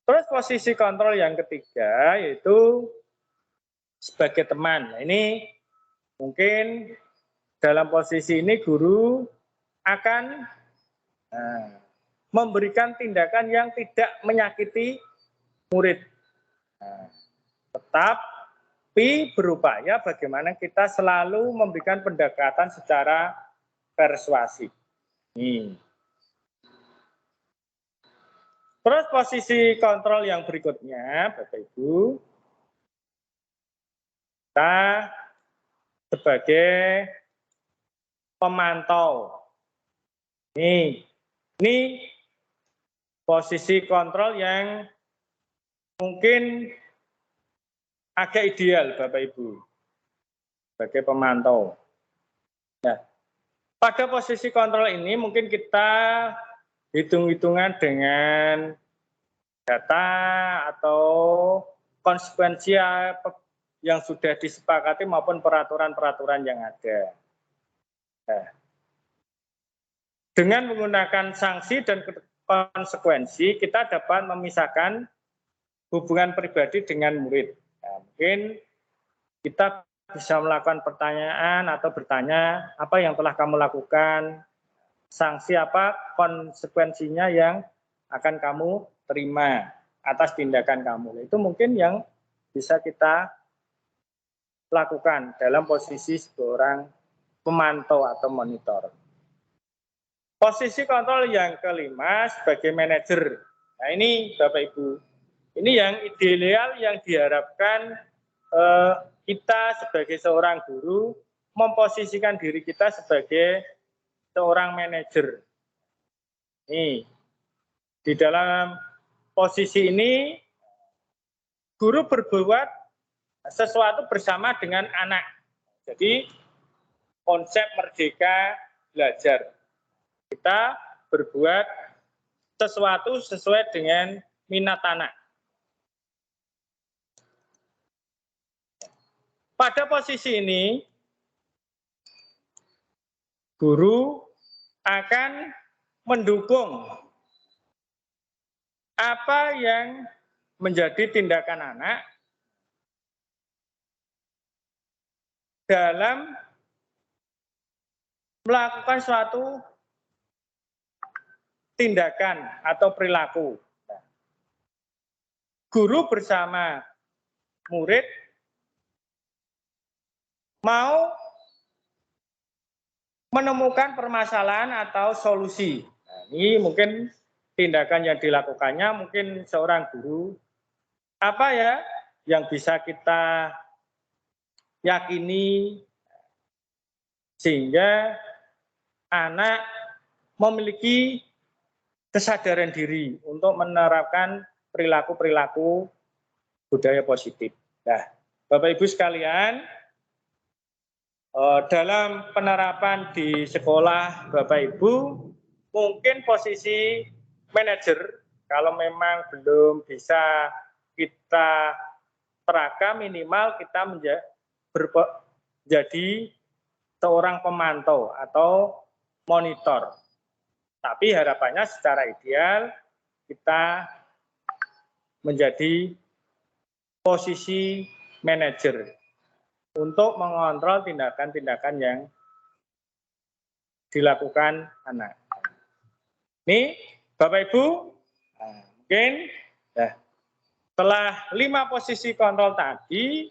Terus posisi kontrol yang ketiga yaitu sebagai teman. Nah, ini mungkin dalam posisi ini guru akan memberikan tindakan yang tidak menyakiti murid. Tetapi berupaya bagaimana kita selalu memberikan pendekatan secara persuasif. Terus posisi kontrol yang berikutnya, Bapak Ibu, kita sebagai pemantau. Ini posisi kontrol yang mungkin agak ideal Bapak Ibu sebagai pemantau. Nah, pada posisi kontrol ini mungkin kita hitung-hitungan dengan data atau konsekuensi yang sudah disepakati maupun peraturan-peraturan yang ada. Nah, dengan menggunakan sanksi dan konsekuensi, kita dapat memisahkan hubungan pribadi dengan murid. Nah, mungkin kita bisa melakukan pertanyaan atau bertanya, apa yang telah kamu lakukan, sanksi apa, konsekuensinya yang akan kamu terima atas tindakan kamu. Itu mungkin yang bisa kita lakukan dalam posisi seorang pemantau atau monitor. Posisi kontrol yang kelima sebagai manajer. Nah ini Bapak Ibu, ini yang ideal yang diharapkan kita sebagai seorang guru memposisikan diri kita sebagai seorang manajer. Nih, di dalam posisi ini guru berbuat sesuatu bersama dengan anak. Jadi konsep merdeka belajar. Kita berbuat sesuatu sesuai dengan minat anak. Pada posisi ini, guru akan mendukung apa yang menjadi tindakan anak dalam melakukan suatu tindakan atau perilaku. Guru bersama murid mau menemukan permasalahan atau solusi. Nah, ini mungkin tindakan yang dilakukannya mungkin seorang guru apa ya yang bisa kita yakini sehingga anak memiliki kesadaran diri untuk menerapkan perilaku-perilaku budaya positif. Nah, Bapak Ibu sekalian, dalam penerapan di sekolah Bapak Ibu, mungkin posisi manajer, kalau memang belum bisa kita terapkan, minimal kita menjadi seorang pemantau atau monitor. Tapi harapannya secara ideal kita menjadi posisi manajer untuk mengontrol tindakan-tindakan yang dilakukan anak. Ini Bapak Ibu, mungkin setelah 5 posisi kontrol tadi,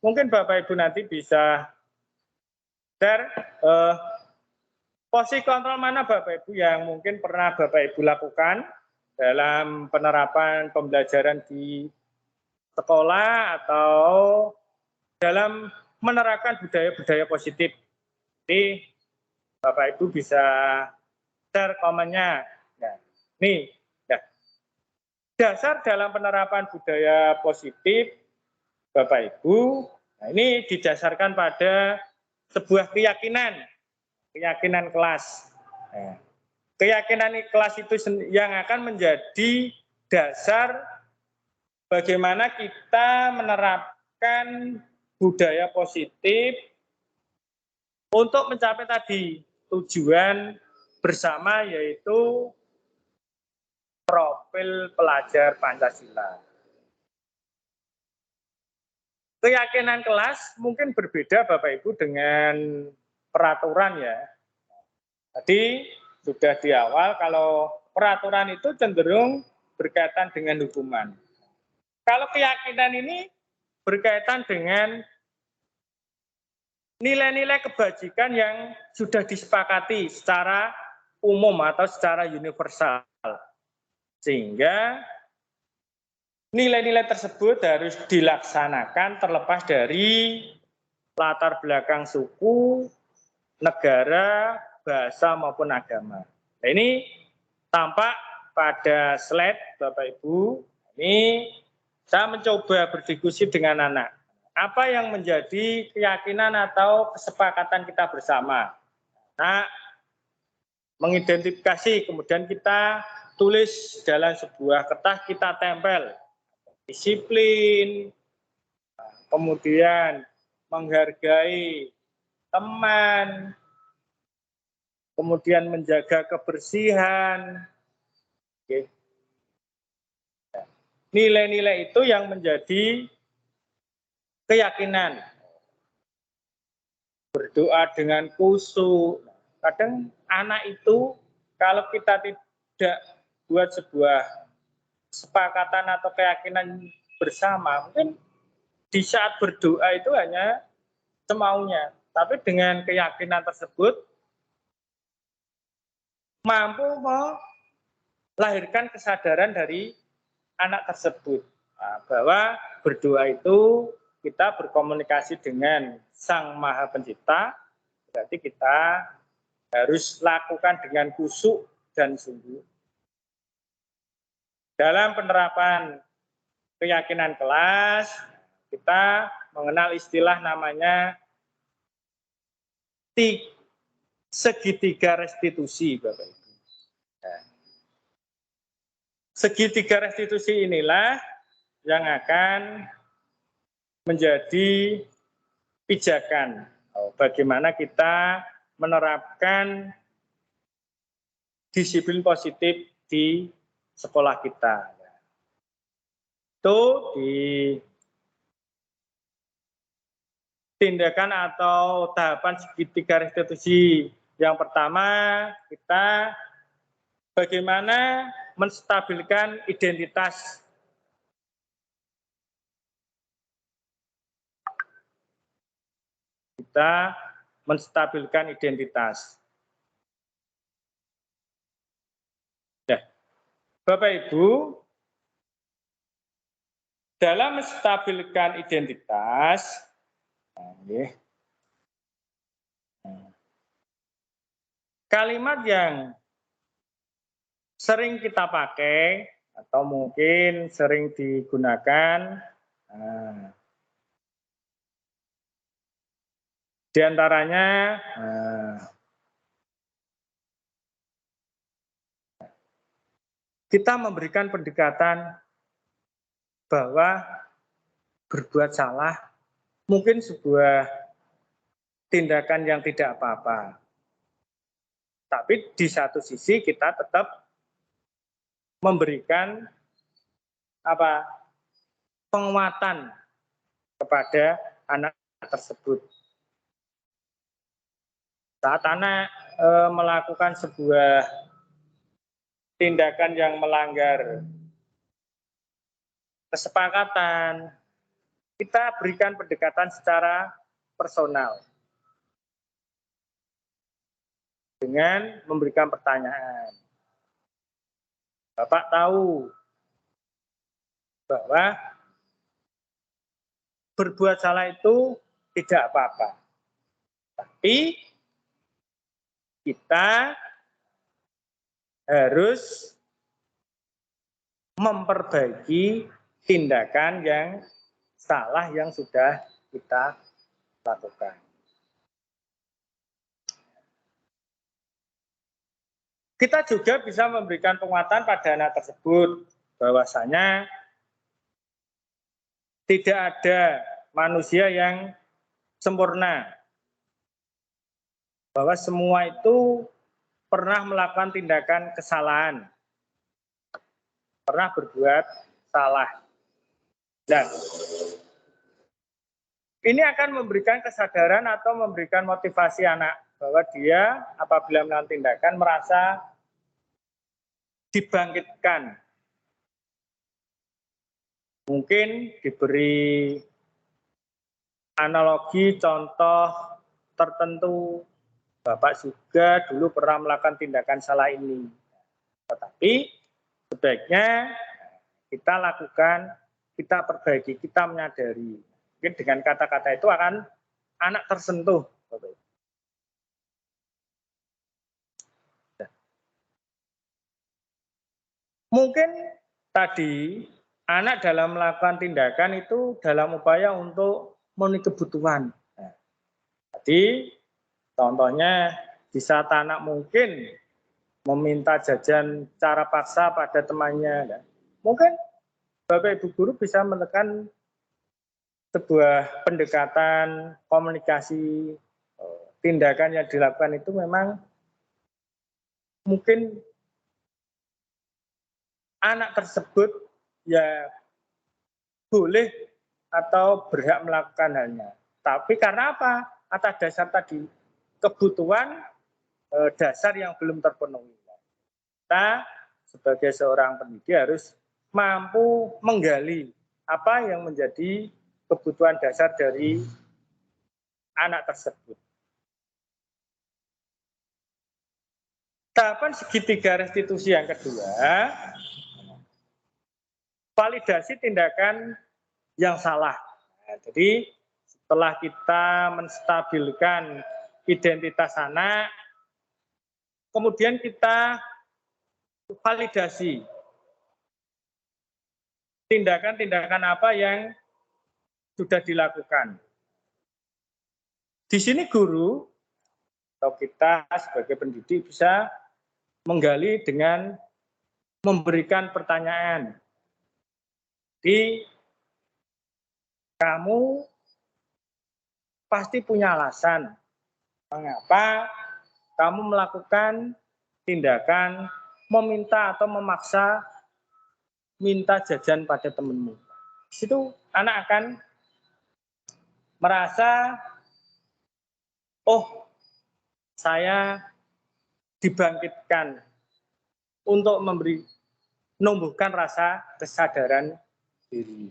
mungkin Bapak Ibu nanti bisa share posisi kontrol mana Bapak Ibu yang mungkin pernah Bapak Ibu lakukan dalam penerapan pembelajaran di sekolah atau dalam menerapkan budaya-budaya positif. Jadi Bapak Ibu bisa share komennya. Nah, nih, dasar dalam penerapan budaya positif Bapak Ibu, nah ini didasarkan pada sebuah keyakinan kelas. Nah, keyakinan kelas itu yang akan menjadi dasar bagaimana kita menerapkan budaya positif untuk mencapai tadi tujuan bersama, yaitu profil pelajar Pancasila. Keyakinan kelas mungkin berbeda Bapak Ibu dengan peraturan ya. Tadi sudah di awal kalau peraturan itu cenderung berkaitan dengan hukuman. Kalau keyakinan ini berkaitan dengan nilai-nilai kebajikan yang sudah disepakati secara umum atau secara universal. Sehingga nilai-nilai tersebut harus dilaksanakan terlepas dari latar belakang suku, negara, bahasa maupun agama. Nah, ini tampak pada slide Bapak Ibu. Ini saya mencoba berdiskusi dengan anak. Apa yang menjadi keyakinan atau kesepakatan kita bersama? Nah, mengidentifikasi, kemudian kita tulis dalam sebuah kertas, kita tempel. Disiplin, kemudian menghargai teman, kemudian menjaga kebersihan. Oke. Nilai-nilai itu yang menjadi keyakinan. Berdoa dengan khusyuk. Kadang anak itu kalau kita tidak buat sebuah kesepakatan atau keyakinan bersama, mungkin di saat berdoa itu hanya semaunya. Tapi dengan keyakinan tersebut mampu melahirkan kesadaran dari anak tersebut bahwa berdoa itu kita berkomunikasi dengan Sang Maha Pencipta, berarti kita harus lakukan dengan khusyuk dan sungguh. Dalam penerapan keyakinan kelas, kita mengenal istilah namanya segitiga restitusi, Bapak Ibu. Segitiga restitusi inilah yang akan menjadi pijakan bagaimana kita menerapkan disiplin positif di sekolah kita. Itu di tindakan atau tahapan segitiga restitusi. Yang pertama, kita bagaimana menstabilkan identitas. Kita menstabilkan identitas. Ya. Bapak Ibu, dalam menstabilkan identitas, kalimat yang sering kita pakai atau mungkin sering digunakan, di antaranya kita memberikan pendekatan bahwa berbuat salah mungkin sebuah tindakan yang tidak apa-apa. Tapi di satu sisi kita tetap memberikan penguatan kepada anak tersebut. Saat anak melakukan sebuah tindakan yang melanggar kesepakatan, kita berikan pendekatan secara personal dengan memberikan pertanyaan. Bapak tahu bahwa berbuat salah itu tidak apa-apa, tapi kita harus memperbaiki tindakan yang salah yang sudah kita lakukan. Kita juga bisa memberikan penguatan pada anak tersebut bahwasanya tidak ada manusia yang sempurna. Bahwa semua itu pernah melakukan tindakan kesalahan. Pernah berbuat salah. Dan ini akan memberikan kesadaran atau memberikan motivasi anak bahwa dia apabila melakukan tindakan merasa dibangkitkan. Mungkin diberi analogi contoh tertentu, Bapak juga dulu pernah melakukan tindakan salah ini. Tetapi sebaiknya kita lakukan, kita perbaiki, kita menyadari. Mungkin dengan kata-kata itu akan anak tersentuh. Mungkin tadi anak dalam melakukan tindakan itu dalam upaya untuk memenuhi kebutuhan. Nah, jadi contohnya di saat anak mungkin meminta jajan cara paksa pada temannya. Nah, mungkin Bapak Ibu guru bisa menekan sebuah pendekatan komunikasi tindakan yang dilakukan itu memang mungkin anak tersebut ya boleh atau berhak melakukan halnya. Tapi karena apa? Atas dasar tadi kebutuhan dasar yang belum terpenuhi. Kita sebagai seorang pendidik harus mampu menggali apa yang menjadi kebutuhan dasar dari anak tersebut. Tahapan segitiga restitusi yang kedua, validasi tindakan yang salah. Nah, jadi setelah kita menstabilkan identitas anak, kemudian kita validasi tindakan-tindakan apa yang sudah dilakukan. Di sini guru atau kita sebagai pendidik bisa menggali dengan memberikan pertanyaan. Jadi kamu pasti punya alasan mengapa kamu melakukan tindakan meminta atau memaksa minta jajan pada temanmu. Di situ anak akan merasa, oh saya dibangkitkan untuk menumbuhkan rasa kesadaran diri.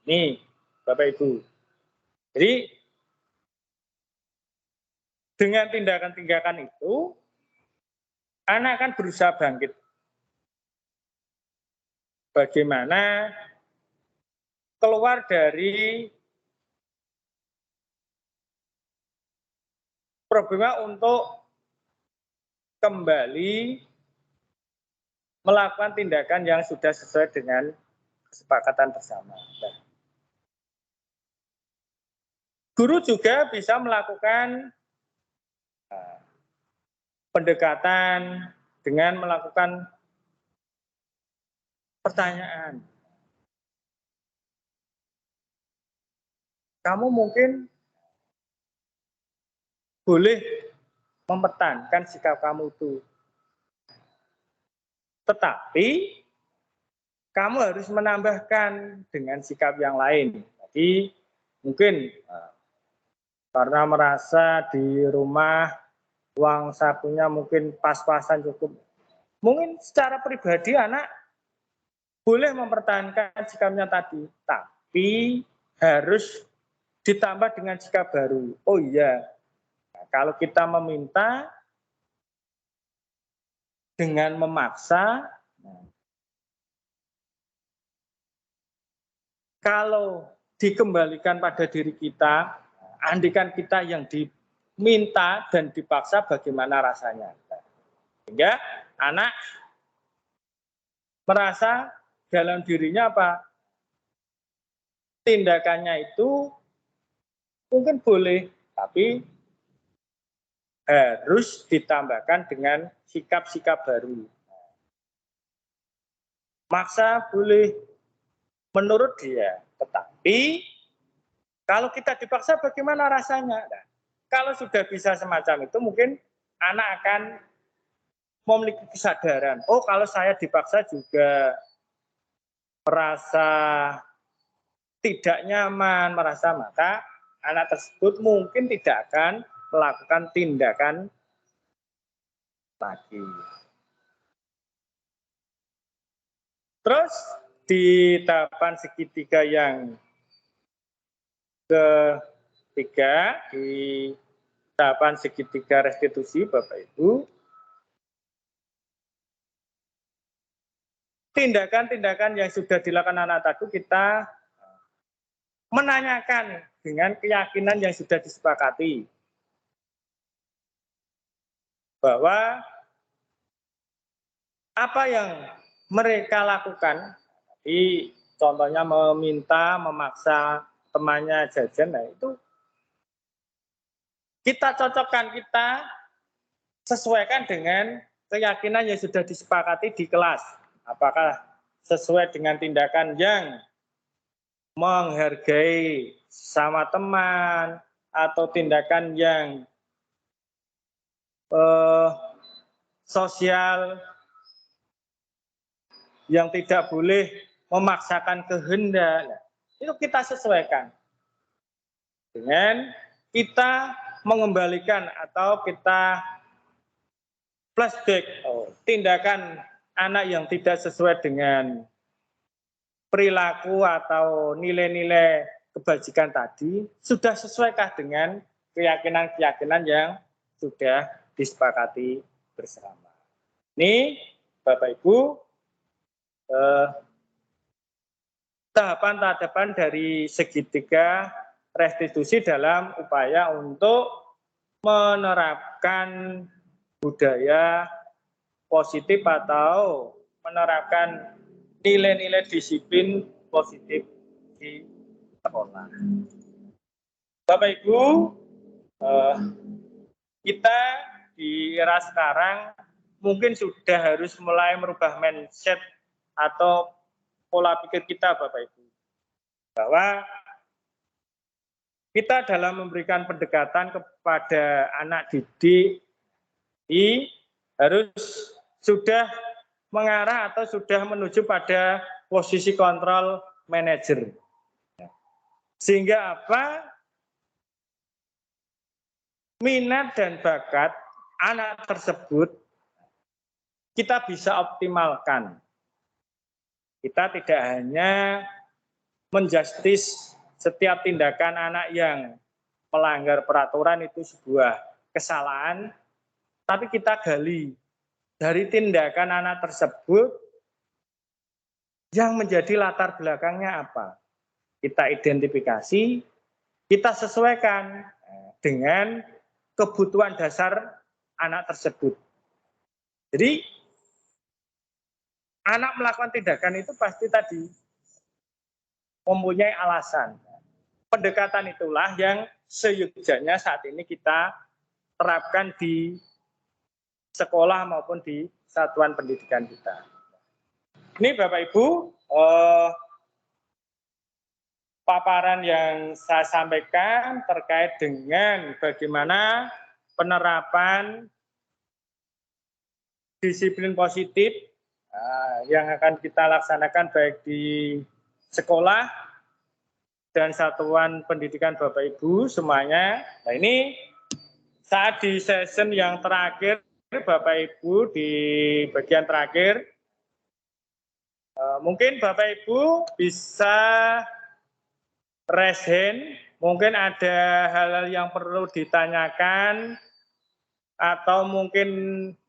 Nih, Bapak Ibu. Jadi dengan tindakan-tindakan itu, anak akan berusaha bangkit. Bagaimana keluar dari problema untuk kembali melakukan tindakan yang sudah sesuai dengan kesepakatan bersama. Nah, guru juga bisa melakukan pendekatan dengan melakukan pertanyaan. Kamu mungkin boleh mempertahankan sikap kamu itu. Tetapi kamu harus menambahkan dengan sikap yang lain. Jadi mungkin karena merasa di rumah uang sakunya mungkin pas-pasan cukup. Mungkin secara pribadi anak boleh mempertahankan sikapnya tadi, tapi harus ditambah dengan sikap baru. Oh iya, kalau kita meminta dengan memaksa, kalau dikembalikan pada diri kita, andikan kita yang diminta dan dipaksa, bagaimana rasanya? Sehingga anak merasa dalam dirinya apa? Tindakannya itu mungkin boleh, tapi harus ditambahkan dengan sikap-sikap baru. Maksa boleh menurut dia, tetapi kalau kita dipaksa bagaimana rasanya? Nah, kalau sudah bisa semacam itu mungkin anak akan memiliki kesadaran, oh kalau saya dipaksa juga merasa tidak nyaman, merasa, maka anak tersebut mungkin tidak akan melakukan tindakan lagi. Terus di tahapan segitiga yang ketiga, di tahapan segitiga restitusi, Bapak Ibu, tindakan-tindakan yang sudah dilakukan anak tadi kita menanyakan dengan keyakinan yang sudah disepakati bahwa apa yang mereka lakukan, contohnya meminta, memaksa temannya jajan, nah itu kita cocokkan, kita sesuaikan dengan keyakinan yang sudah disepakati di kelas. Apakah sesuai dengan tindakan yang menghargai sama teman, atau tindakan yang sosial, yang tidak boleh memaksakan kehendak. Nah, itu kita sesuaikan dengan kita mengembalikan atau kita flashback tindakan anak yang tidak sesuai dengan perilaku atau nilai-nilai kebajikan tadi, sudah sesuaikah dengan keyakinan-keyakinan yang sudah disepakati bersama. Ini Bapak Ibu, tahapan-tahapan dari segitiga restitusi dalam upaya untuk menerapkan budaya positif atau menerapkan nilai-nilai disiplin positif di sekolah. Bapak Ibu, kita di era sekarang mungkin sudah harus mulai merubah mindset atau pola pikir kita, Bapak Ibu, bahwa kita dalam memberikan pendekatan kepada anak didik harus sudah mengarah atau sudah menuju pada posisi kontrol manajer. Sehingga apa? Minat dan bakat anak tersebut kita bisa optimalkan. Kita tidak hanya menjustis setiap tindakan anak yang melanggar peraturan itu sebuah kesalahan, tapi kita gali dari tindakan anak tersebut yang menjadi latar belakangnya apa. Kita identifikasi, kita sesuaikan dengan kebutuhan dasar anak tersebut. Jadi anak melakukan tindakan itu pasti tadi mempunyai alasan. Pendekatan itulah yang seyogyanya saat ini kita terapkan di sekolah maupun di satuan pendidikan kita. Ini Bapak Ibu, paparan yang saya sampaikan terkait dengan bagaimana penerapan disiplin positif yang akan kita laksanakan baik di sekolah dan satuan pendidikan Bapak Ibu semuanya. Nah, ini saat di session yang terakhir Bapak Ibu di bagian terakhir, mungkin Bapak Ibu bisa raise hand, mungkin ada hal-hal yang perlu ditanyakan atau mungkin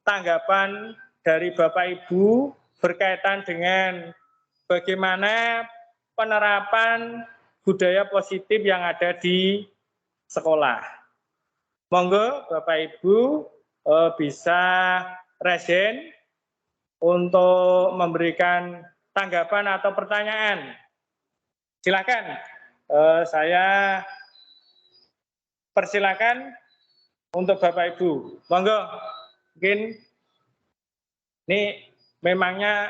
tanggapan dari Bapak Ibu berkaitan dengan bagaimana penerapan budaya positif yang ada di sekolah. Monggo Bapak Ibu bisa raise hand untuk memberikan tanggapan atau pertanyaan. Silakan, saya persilakan untuk Bapak Ibu. Monggo, mungkin ini memangnya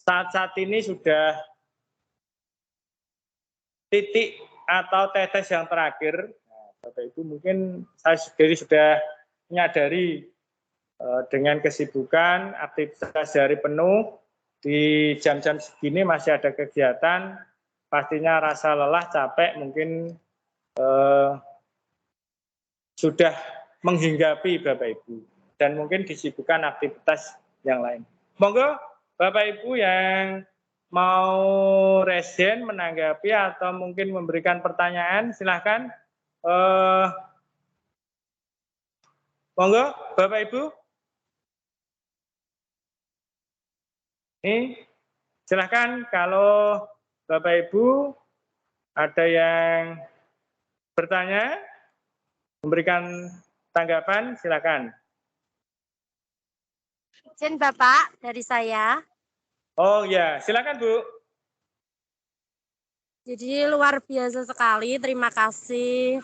saat ini sudah titik atau tetes yang terakhir. Nah, Bapak Ibu mungkin saya sendiri sudah menyadari dengan kesibukan, aktivitas hari penuh, di jam-jam segini masih ada kegiatan, pastinya rasa lelah, capek, mungkin sudah menghinggapi Bapak Ibu. Dan mungkin disibukkan aktivitas yang lain. Monggo Bapak Ibu yang mau resen, menanggapi atau mungkin memberikan pertanyaan, silahkan. Monggo Bapak Ibu. Ini silahkan kalau Bapak Ibu ada yang bertanya, memberikan tanggapan, silakan. Izin Bapak dari saya. Oh ya, silakan Bu. Jadi luar biasa sekali. Terima kasih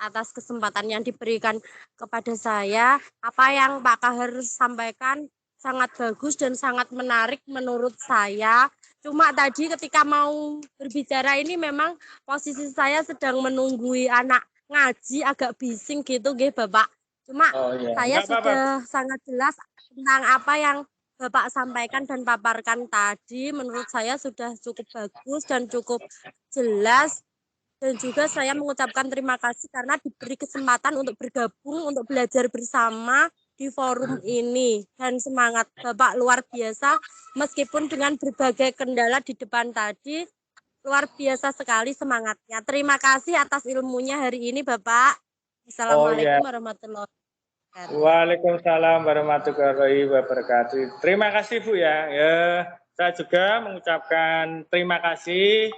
atas kesempatan yang diberikan kepada saya. Apa yang Pak Kahar sampaikan sangat bagus dan sangat menarik menurut saya. Cuma tadi ketika mau berbicara ini memang posisi saya sedang menunggui anak ngaji agak bising gitu nggih Bapak. Cuma saya Enggak apa-apa. sudah sangat jelas tentang apa yang Bapak sampaikan dan paparkan tadi. Menurut saya sudah cukup bagus dan cukup jelas. Dan juga saya mengucapkan terima kasih karena diberi kesempatan untuk bergabung, untuk belajar bersama di forum ini. Dan semangat Bapak luar biasa, meskipun dengan berbagai kendala di depan tadi, luar biasa sekali semangatnya. Terima kasih atas ilmunya hari ini Bapak. Assalamualaikum warahmatullahi wabarakatuh. Waalaikumsalam warahmatullahi wabarakatuh. Terima kasih Bu ya. Saya juga mengucapkan terima kasih.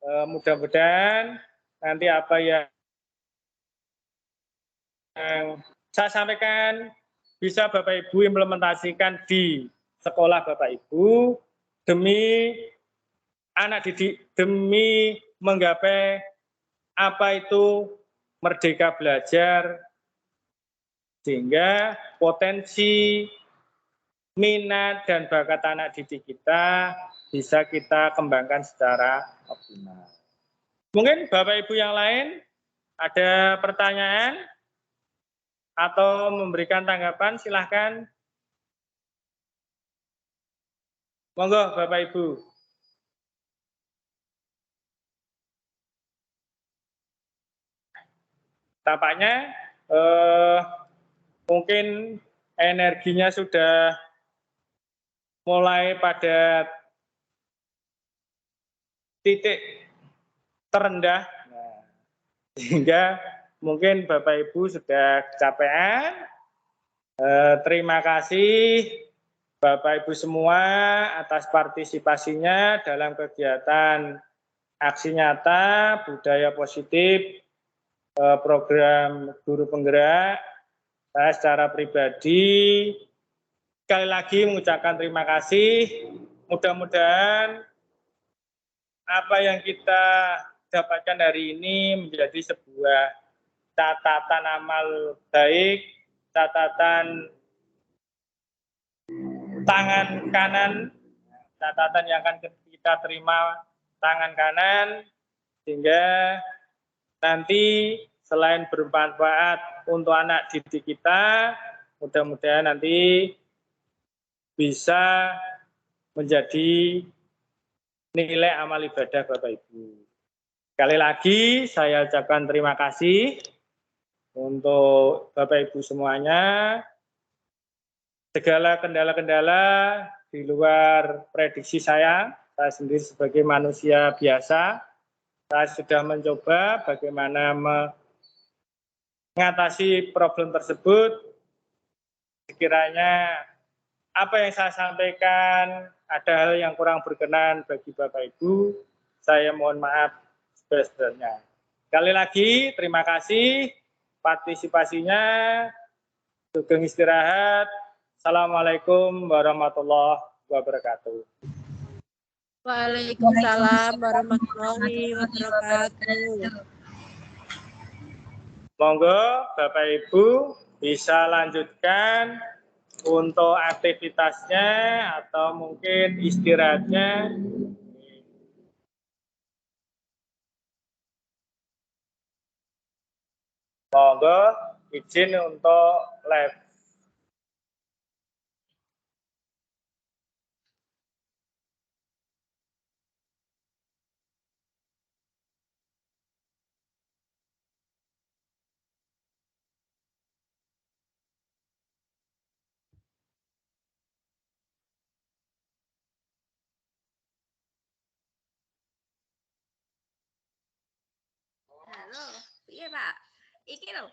Mudah-mudahan nanti apa yang saya sampaikan bisa Bapak Ibu implementasikan di sekolah Bapak Ibu demi anak didik, demi menggapai apa itu merdeka belajar, sehingga potensi, minat, dan bakat anak didik kita bisa kita kembangkan secara optimal. Mungkin Bapak Ibu yang lain ada pertanyaan atau memberikan tanggapan, silahkan. Monggo Bapak Ibu. Tampaknya mungkin energinya sudah mulai pada titik terendah, sehingga mungkin Bapak Ibu sudah kecapean. Terima kasih Bapak Ibu semua atas partisipasinya dalam kegiatan aksi nyata budaya positif program guru penggerak. Saya secara pribadi sekali lagi mengucapkan terima kasih. Mudah-mudahan apa yang kita dapatkan hari ini menjadi sebuah catatan amal baik, catatan tangan kanan, catatan yang akan kita terima tangan kanan, sehingga nanti selain bermanfaat untuk anak didik kita, mudah-mudahan nanti bisa menjadi nilai amal ibadah Bapak Ibu. Sekali lagi saya ucapkan terima kasih untuk Bapak Ibu semuanya. Segala kendala-kendala di luar prediksi saya sendiri sebagai manusia biasa, saya sudah mencoba bagaimana mengatasi problem tersebut. Sekiranya apa yang saya sampaikan ada hal yang kurang berkenan bagi Bapak Ibu, saya mohon maaf sebesar-besarnya. Sekali lagi terima kasih partisipasinya. Sugeng istirahat. Assalamualaikum warahmatullahi wabarakatuh. Waalaikumsalam warahmatullahi wabarakatuh. Monggo Bapak Ibu bisa lanjutkan untuk aktivitasnya atau mungkin istirahatnya. Monggo izin untuk live. Halo, iya Pak. Iki lho.